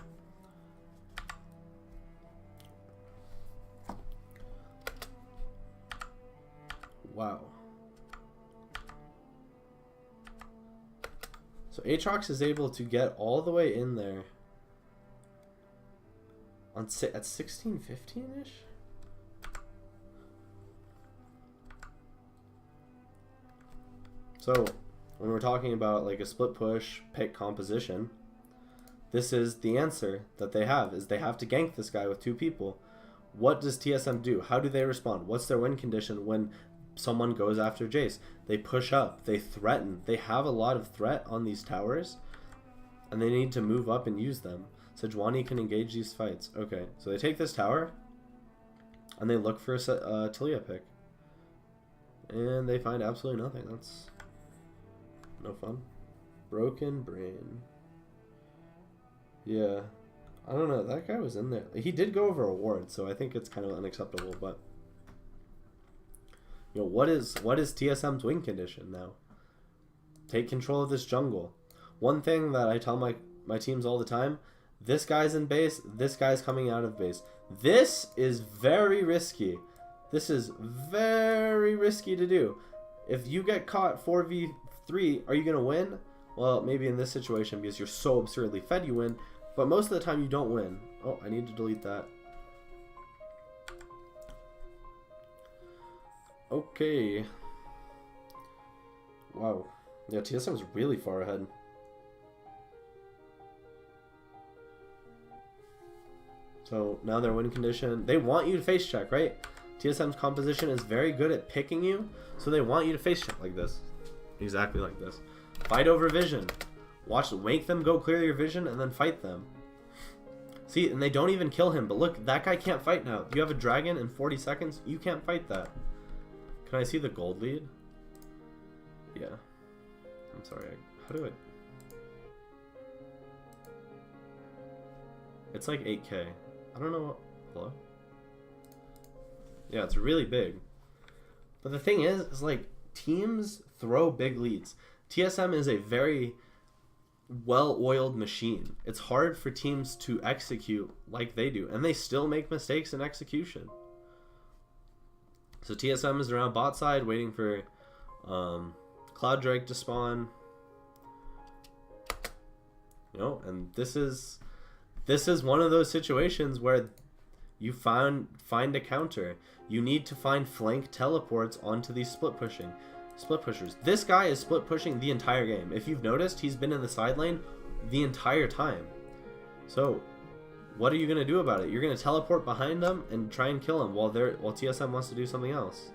A: Wow. So Aatrox is able to get all the way in there at 16:15-ish? So when we're talking about like a split push pick composition, this is the answer that they have, is they have to gank this guy with 2 people. What does TSM do? How do they respond? What's their win condition when someone goes after Jace? They push up, they threaten, they have a lot of threat on these towers, and they need to move up and use them. Sejuani can engage these fights. Okay, so they take this tower, and they look for a Taliyah pick. And they find absolutely nothing. That's no fun. Broken brain. Yeah. I don't know. That guy was in there. He did go over a ward, so I think it's kind of unacceptable. But, you know, what is TSM's win condition now? Take control of this jungle. One thing that I tell my teams all the time, this guy's in base, this guy's coming out of base. This is very risky. This is very risky to do. If you get caught 4v3, are you going to win? Well, maybe in this situation because you're so absurdly fed you win, but most of the time you don't win. Oh, I need to delete that. Okay. Wow. Yeah, TSM's really far ahead. So now their win condition, they want you to face check, right? TSM's composition is very good at picking you, so they want you to face check like this. Exactly like this. Fight over vision. Watch, make them go clear your vision and then fight them. See, and they don't even kill him, but look, that guy can't fight now. You have a dragon in 40 seconds, you can't fight that. Can I see the gold lead? Yeah. I'm sorry, how do I... It's like 8K. I don't know what... Hello? Yeah, it's really big. But the thing is like, teams throw big leads. TSM is a very well-oiled machine. It's hard for teams to execute like they do, and they still make mistakes in execution. So TSM is around bot side waiting for Cloud Drake to spawn. You know, and this is one of those situations where you find a counter. You need to find flank teleports onto these split pushers. This guy is split pushing the entire game. If you've noticed, he's been in the side lane the entire time. So what are you gonna do about it? You're gonna teleport behind them and try and kill him while TSM wants to do something else.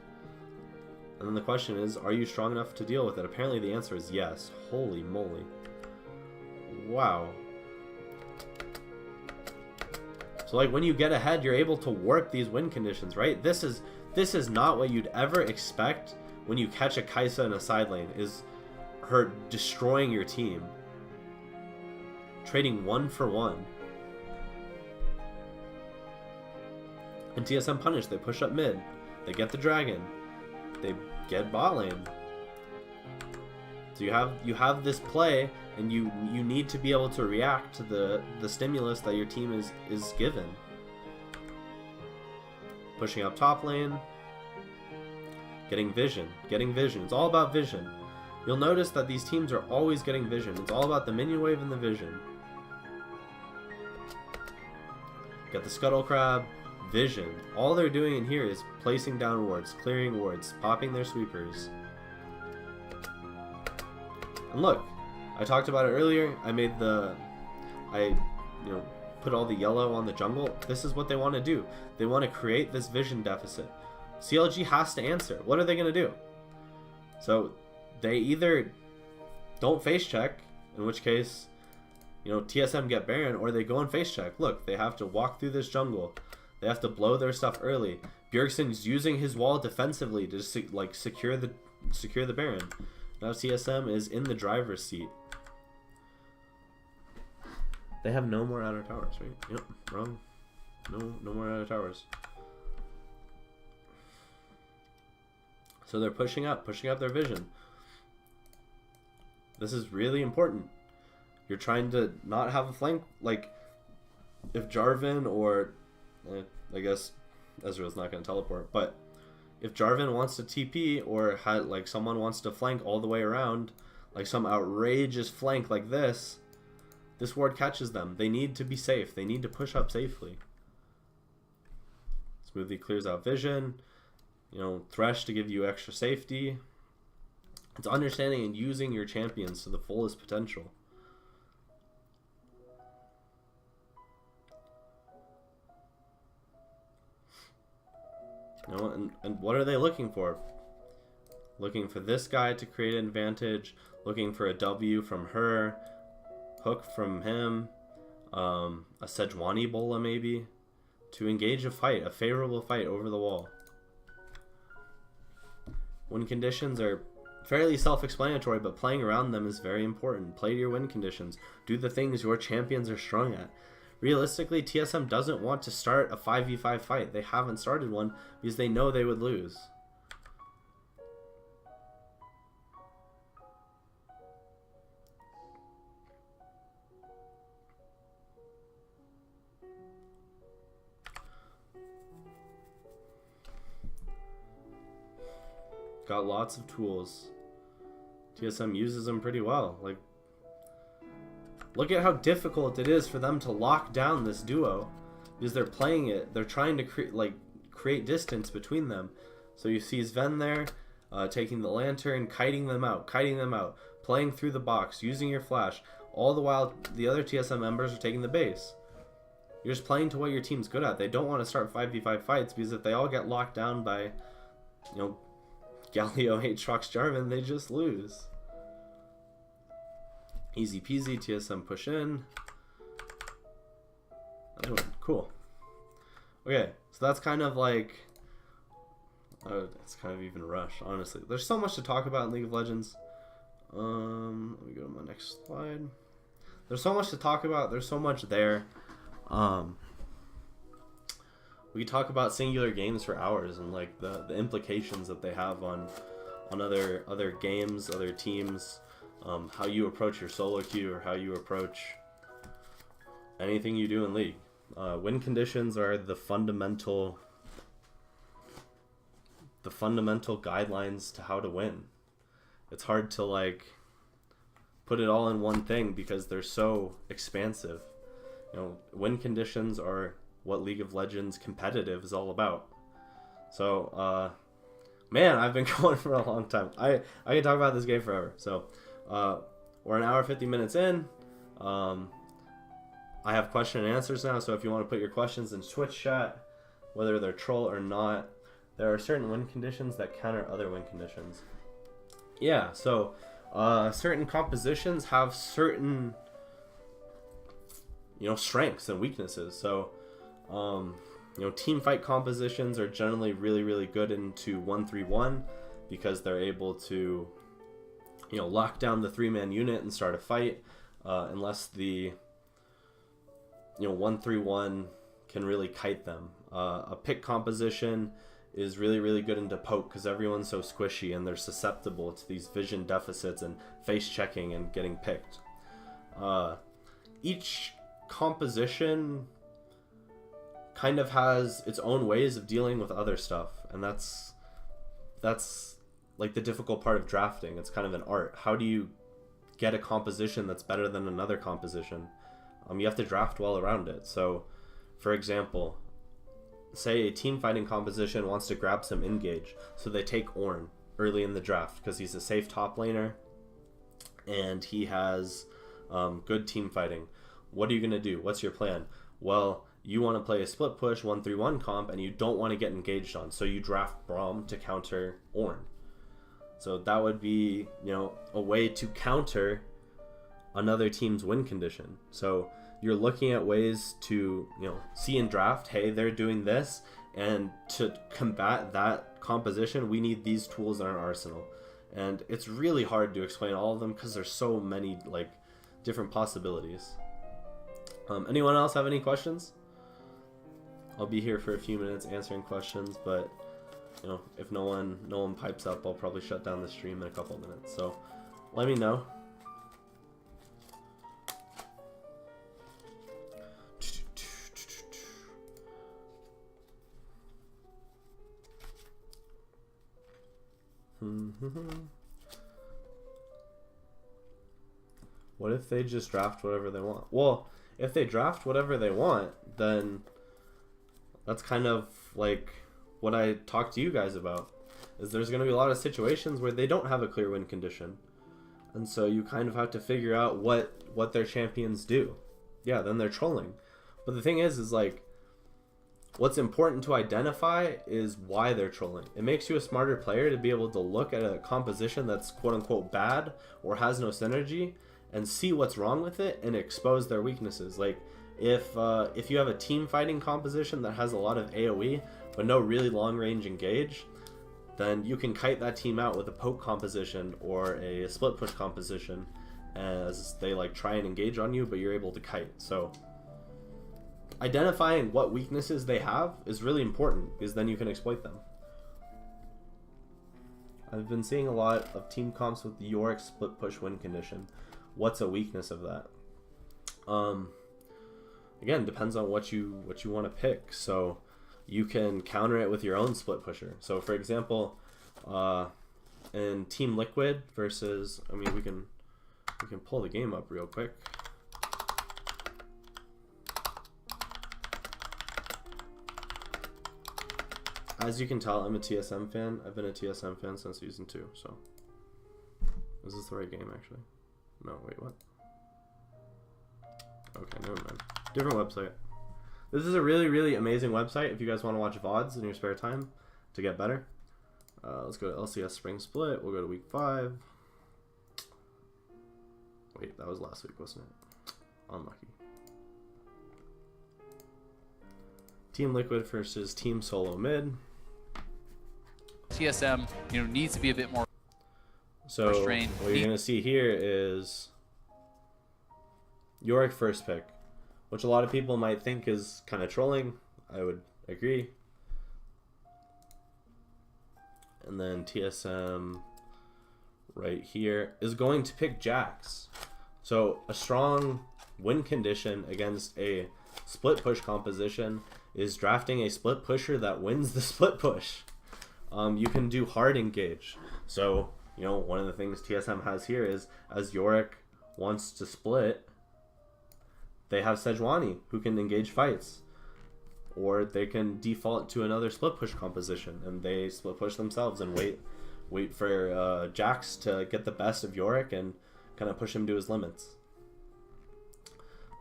A: And then the question is, are you strong enough to deal with it? Apparently the answer is yes. Holy moly. Wow. So like when you get ahead, you're able to warp these win conditions, right? This is not what you'd ever expect when you catch a Kai'Sa in a side lane, is her destroying your team. Trading 1 for 1. And TSM punish, they push up mid. They get the dragon. They get bot lane. So you have this play, and you need to be able to react to the stimulus that your team is given. Pushing up top lane. Getting vision. It's all about vision. You'll notice that these teams are always getting vision. It's all about the minion wave and the vision. Get the scuttle crab. Vision. All they're doing in here is placing down wards, clearing wards, popping their sweepers. And look, I talked about it earlier. I put all the yellow on the jungle. This is what they want to do. They want to create this vision deficit. CLG has to answer. What are they going to do? So they either don't face check, in which case, TSM get Baron, or they go and face check. Look, they have to walk through this jungle. They have to blow their stuff early. Bjergsen's using his wall defensively to secure the Baron. Now TSM is in the driver's seat. They have no more outer towers, right? Yep, wrong. No more outer towers. So they're pushing up their vision. This is really important. You're trying to not have a flank, like if Jarvan or I guess Ezreal's not going to teleport, but if Jarvan wants to TP or someone wants to flank all the way around, like some outrageous flank like this ward catches them. They need to be safe. They need to push up safely. Smoothly clears out vision. Thresh to give you extra safety. It's understanding and using your champions to the fullest potential. You know, and what are they looking for? Looking for this guy to create an advantage, looking for a W from her, hook from him, a Sejuani Bola maybe, to engage a fight, a favorable fight over the wall. Win conditions are fairly self-explanatory, but playing around them is very important. Play to your win conditions. Do the things your champions are strong at. Realistically, TSM doesn't want to start a 5v5 fight. They haven't started one because they know they would lose. Got lots of tools. TSM uses them pretty well. Like, look at how difficult it is for them to lock down this duo because they're playing it. They're trying to create distance between them. So you see Sven there, taking the lantern, kiting them out, playing through the box, using your flash. All the while, the other TSM members are taking the base. You're just playing to what your team's good at. They don't want to start 5v5 fights because if they all get locked down by, you know, Galio, Aatrox, Jarvan, they just lose. Easy peasy, TSM push in. Another one. Cool. Okay, so that's kind of like... it's kind of even rush, honestly. There's so much to talk about in League of Legends. Let me go to my next slide. There's so much to talk about. There's so much there. We talk about singular games for hours and like the implications that they have on other games, other teams, how you approach your solo queue or how you approach anything you do in League. Win conditions are the fundamental guidelines to how to win. It's hard to like put it all in one thing because they're so expansive. You know, win conditions are what League of Legends competitive is all about. So, man, I've been going for a long time. I can talk about this game forever. So, we're an hour 50 minutes in. I have question and answers now, so if you want to put your questions in Twitch chat, whether they're troll or not, there are certain win conditions that counter other win conditions. Yeah, so certain compositions have certain, you know, strengths and weaknesses. So, you know, team fight compositions are generally really, really good into 1-3-1 because they're able to, you know, lock down the 3-man unit and start a fight, unless the, you know, 1-3-1 can really kite them. A pick composition is really, really good into poke because everyone's so squishy and they're susceptible to these vision deficits and face checking and getting picked. Each composition kind of has its own ways of dealing with other stuff, and that's like the difficult part of drafting. It's kind of an art. How do you get a composition that's better than another composition? You have to draft well around it. So, for example, say a team fighting composition wants to grab some engage, so they take Ornn early in the draft because he's a safe top laner and he has good team fighting. What are you going to do? What's your plan? Well, you want to play a split push 1-3-1 comp and you don't want to get engaged on, so you draft Braum to counter Ornn. So that would be, you know, a way to counter another team's win condition. So you're looking at ways to, you know, see in draft, hey, they're doing this, and to combat that composition, we need these tools in our arsenal. And it's really hard to explain all of them because there's so many like different possibilities. Anyone else have any questions? I'll be here for a few minutes answering questions, but you know, if no one pipes up, I'll probably shut down the stream in a couple of minutes. So let me know. What if they just draft whatever they want? Well, if they draft whatever they want, then that's kind of like what I talked to you guys about. is there's going to be a lot of situations where they don't have a clear win condition. And so you kind of have to figure out what their champions do. Yeah, then they're trolling. But the thing is like, what's important to identify is why they're trolling. It makes you a smarter player to be able to look at a composition that's quote-unquote bad or has no synergy and see what's wrong with it and expose their weaknesses. Like, if you have a team fighting composition that has a lot of AoE but no really long-range engage, then you can kite that team out with a poke composition or a split push composition as they like try and engage on you, but you're able to kite. So identifying what weaknesses they have is really important, because then you can exploit them. I've been seeing a lot of team comps with the Yorick split push win condition. What's a weakness of that? Again, depends on what you want to pick. So you can counter it with your own split pusher. So for example, in Team Liquid versus, I mean, we can pull the game up real quick. As you can tell, I'm a TSM fan. I've been a TSM fan since Season 2, so. Is this the right game, actually? No, wait, what? Okay, never mind. Different website. This is a really, really amazing website if you guys want to watch VODs in your spare time to get better. Let's go to LCS Spring Split. We'll go to Week 5. Wait, that was last week, wasn't it? Unlucky. Team Liquid versus Team Solo Mid.
B: TSM, needs to be a bit more restrained.
A: So what you're gonna see here is Yorick first pick, which a lot of people might think is kind of trolling. I would agree. And then TSM right here is going to pick Jax. So a strong win condition against a split push composition is drafting a split pusher that wins the split push. You can do hard engage. So, one of the things TSM has here is, as Yorick wants to split, they have Sejuani, who can engage fights. Or they can default to another split push composition, and they split push themselves and wait for Jax to get the best of Yorick and kind of push him to his limits.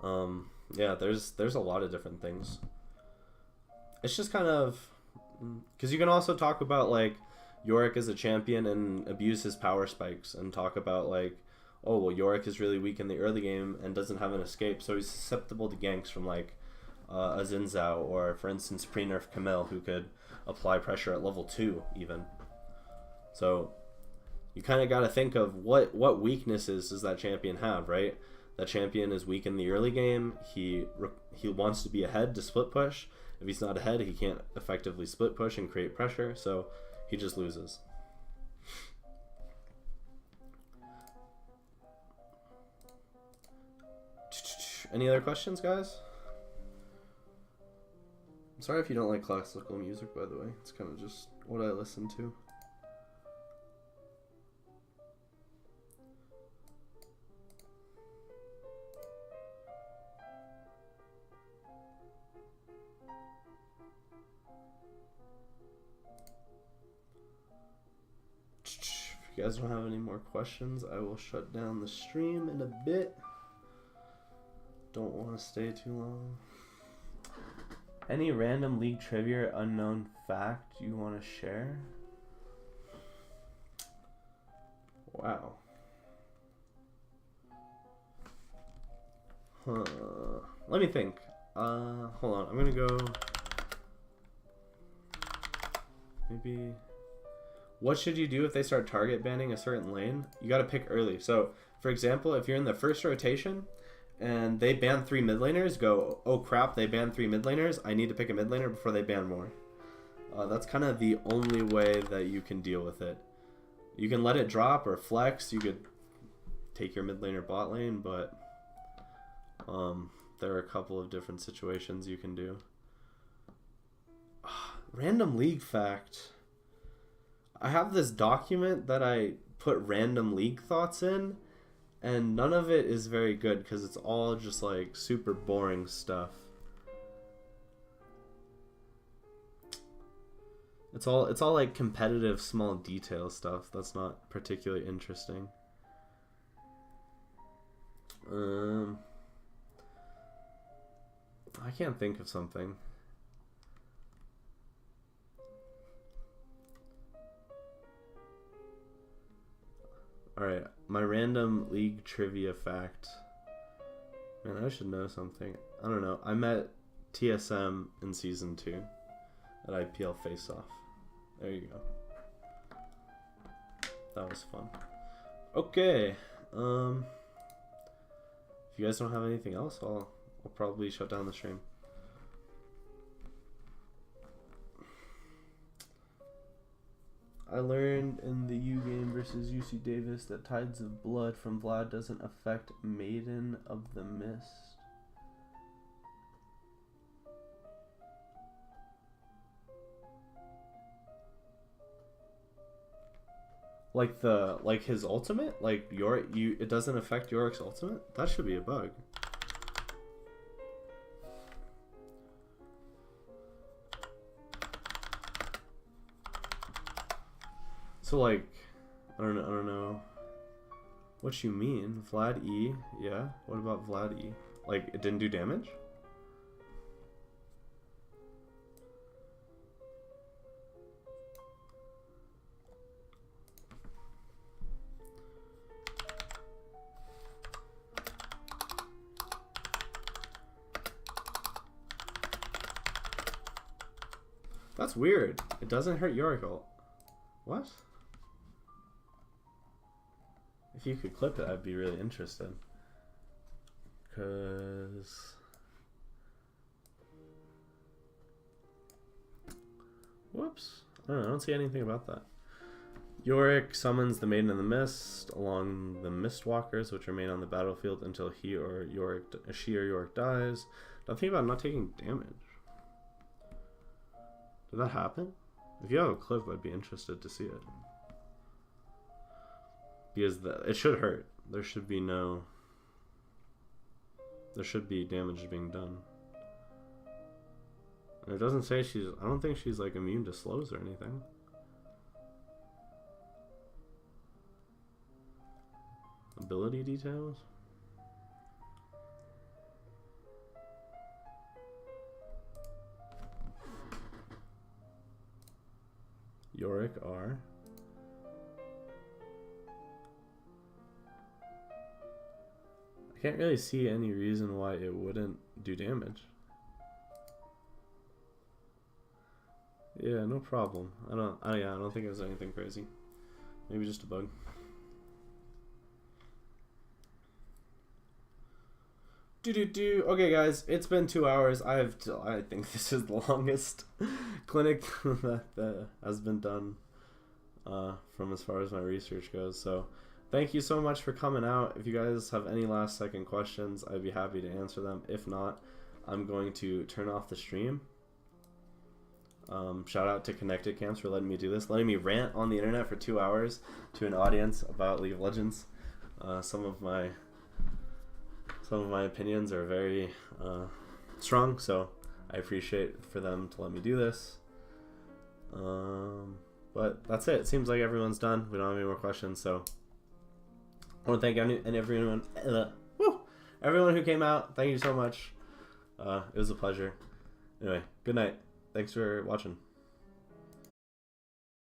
A: Yeah, there's a lot of different things. It's just kind of, because you can also talk about like Yorick as a champion and abuse his power spikes, and talk about like, oh well, Yorick is really weak in the early game and doesn't have an escape, so he's susceptible to ganks from like a Xin Zhao, or for instance pre-nerf Camille, who could apply pressure at level 2 even. So you kind of got to think of what weaknesses does that champion have, right? That champion is weak in the early game. He wants to be ahead to split push. If he's not ahead, he can't effectively split push and create pressure, so he just loses. Any other questions, guys? I'm sorry if you don't like classical music, by the way. It's kind of just what I listen to. If you guys don't have any more questions, I will shut down the stream in a bit. Don't want to stay too long. Any random league trivia or unknown fact you want to share? Wow. Let me think. Hold on. I'm gonna go. Maybe. What should you do if they start target banning a certain lane? You gotta pick early. So, for example, if you're in the first rotation and they ban 3 mid laners, go, oh crap, they banned 3 mid laners. I need to pick a mid laner before they ban more. That's kind of the only way that you can deal with it. You can let it drop or flex. You could take your mid laner bot lane, but there are a couple of different situations you can do. Random league fact. I have this document that I put random league thoughts in, and none of it is very good because it's all just like super boring stuff. It's all like competitive small detail stuff that's not particularly interesting. I can't think of something. Alright, my random league trivia fact. Man, I should know something. I don't know. I met TSM in Season 2 at IPL Face-Off. There you go. That was fun. Okay. If you guys don't have anything else, I'll probably shut down the stream. I learned in the U game versus UC Davis that Tides of Blood from Vlad doesn't affect Maiden of the Mist. Like his ultimate? Like it doesn't affect Yorick's ultimate? That should be a bug. So like, I don't know what you mean. Vlad E, yeah. What about Vlad E? Like it didn't do damage? That's weird. It doesn't hurt Yorick ult. What? If you could clip it, I'd be really interested. Cause whoops. I don't know, I don't see anything about that. Yorick summons the Maiden of the Mist along the Mistwalkers, which remain on the battlefield until she or Yorick dies. Nothing about not taking damage. Did that happen? If you have a clip, I'd be interested to see it. Because it should hurt. There should be damage being done. And it doesn't say I don't think she's like immune to slows or anything. Ability details? Yorick R. I can't really see any reason why it wouldn't do damage. Yeah, no problem. I don't think it was anything crazy. Maybe just a bug. Okay, guys, it's been 2 hours. I think this is the longest clinic that has been done from as far as my research goes. So thank you so much for coming out. If you guys have any last second questions, I'd be happy to answer them. If not, I'm going to turn off the stream. Shout out to Connected Camps for letting me do this, letting me rant on the internet for 2 hours to an audience about League of Legends. Some of my opinions are very strong, so I appreciate for them to let me do this. But that's it. It seems like everyone's done. We don't have any more questions, so I want to thank everyone who came out. Thank you so much. It was a pleasure. Anyway, good night. Thanks for watching.